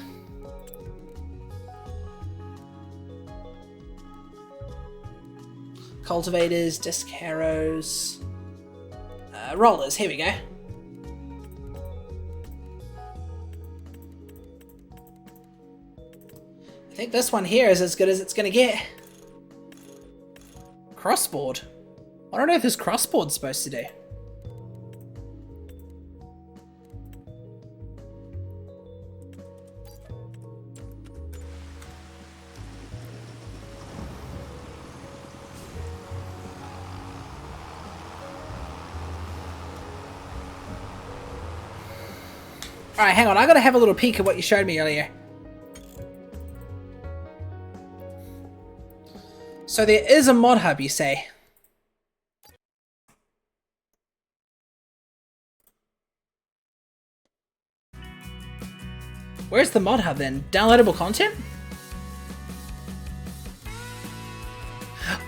Cultivators, disc harrows, rollers, here we go. I think this one here is as good as it's gonna get. Crossboard. I don't know if this crossboard's supposed to do. Alright, hang on, I gotta have a little peek at what you showed me earlier. So there is a mod hub, you say? Where's the mod hub then? Downloadable content?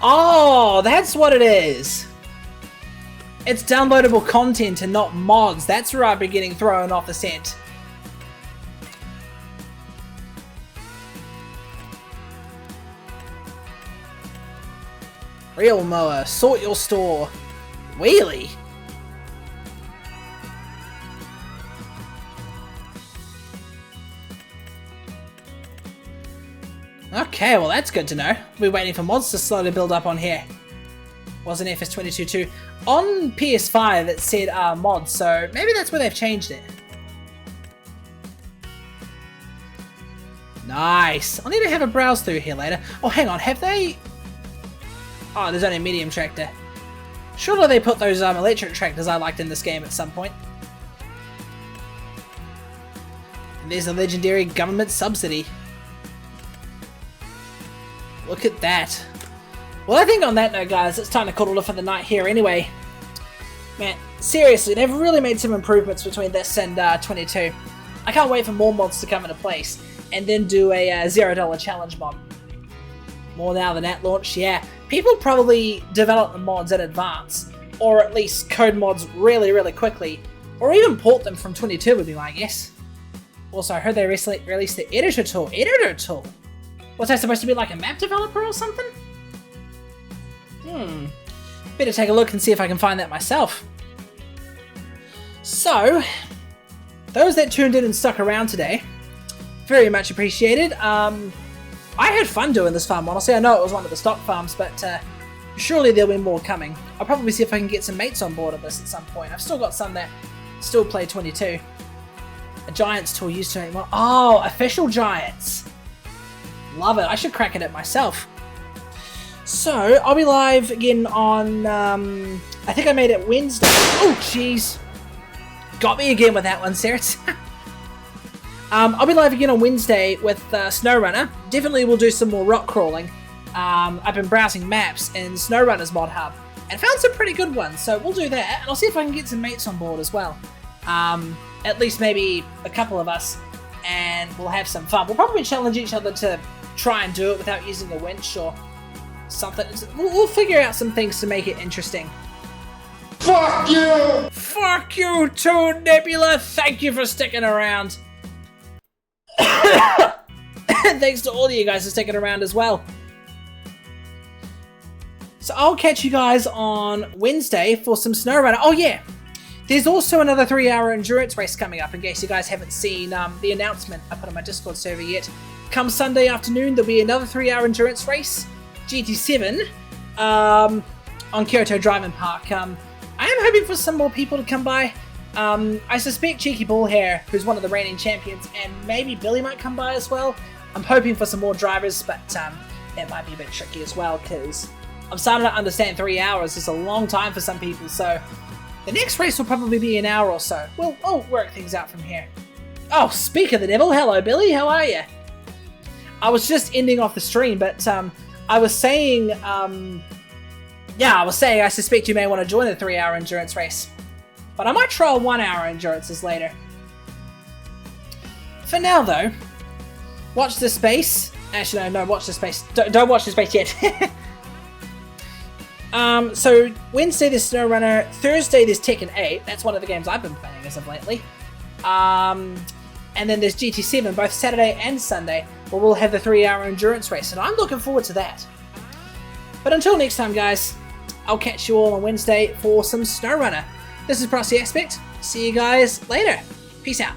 Oh, that's what it is! It's downloadable content and not mods. That's where I've been getting thrown off the scent. Real mower, sort your store. Wheelie. Okay, well that's good to know. We're waiting for mods to slowly build up on here. Wasn't FS22 too. On PS5 it said mods, so maybe that's where they've changed it. Nice. I'll need to have a browse through here later. Oh, hang on, have they... Oh, there's only a medium tractor. Surely they put those electric tractors I liked in this game at some point. And there's a legendary government subsidy. Look at that. Well, I think on that note, guys, it's time to call it off for the night here anyway. Man, seriously, they've really made some improvements between this and 22. I can't wait for more mods to come into place, and then do a $0 challenge mod. More now than at launch, yeah. People probably develop the mods in advance, or at least code mods really, really quickly, or even port them from 22 would be my guess. Also, I heard they recently released the editor tool. Editor tool? What's that supposed to be, like a map developer or something? Better take a look and see if I can find that myself. So, those that tuned in and stuck around today, very much appreciated. I had fun doing this farm, honestly. I know it was one of the stock farms, but surely there'll be more coming. I'll probably see if I can get some mates on board of this at some point. I've still got some that still play 22. A Giants tool used to make more. Oh, official Giants. Love it. I should crack it at myself. So, I'll be live again on, I think I made it Wednesday. Oh, jeez. Got me again with that one, Sarah. I'll be live again on Wednesday with SnowRunner. Definitely will do some more rock crawling. I've been browsing maps in SnowRunner's mod hub and found some pretty good ones, so we'll do that. And I'll see if I can get some mates on board as well. At least maybe a couple of us. and we'll have some fun. We'll probably challenge each other to try and do it without using a winch or something. We'll figure out some things to make it interesting. Fuck you! Fuck you too, Nebula! Thank you for sticking around. Thanks to all of you guys for sticking around as well. So I'll catch you guys on Wednesday for some SnowRunner. Oh yeah, there's also another 3-hour endurance race coming up in case you guys haven't seen the announcement I put on my Discord server yet. Come Sunday afternoon, there'll be another 3-hour endurance race, GT7, on Kyoto Driving Park. I am hoping for some more people to come by. I suspect Cheeky Bullhair, who's one of the reigning champions, and maybe Billy might come by as well. I'm hoping for some more drivers, but it might be a bit tricky as well, because I'm starting to understand 3 hours is a long time for some people, so the next race will probably be an hour or so. We'll work things out from here. Oh, speak of the devil, hello Billy, how are you? I was just ending off the stream, but I was saying, I suspect you may want to join the 3-hour endurance race. But I might try 1-hour endurances later. For now though, watch this space. Actually no, watch this space. Don't watch this space yet. So Wednesday there's SnowRunner, Thursday there's Tekken 8, that's one of the games I've been playing as of lately. And then there's GT7, both Saturday and Sunday, where we'll have the 3-hour endurance race, and I'm looking forward to that. But until next time guys, I'll catch you all on Wednesday for some SnowRunner. This is Proxy Aspect, see you guys later, peace out.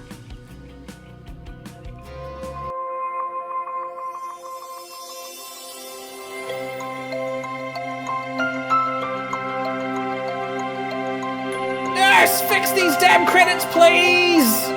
Fix these damn credits, please!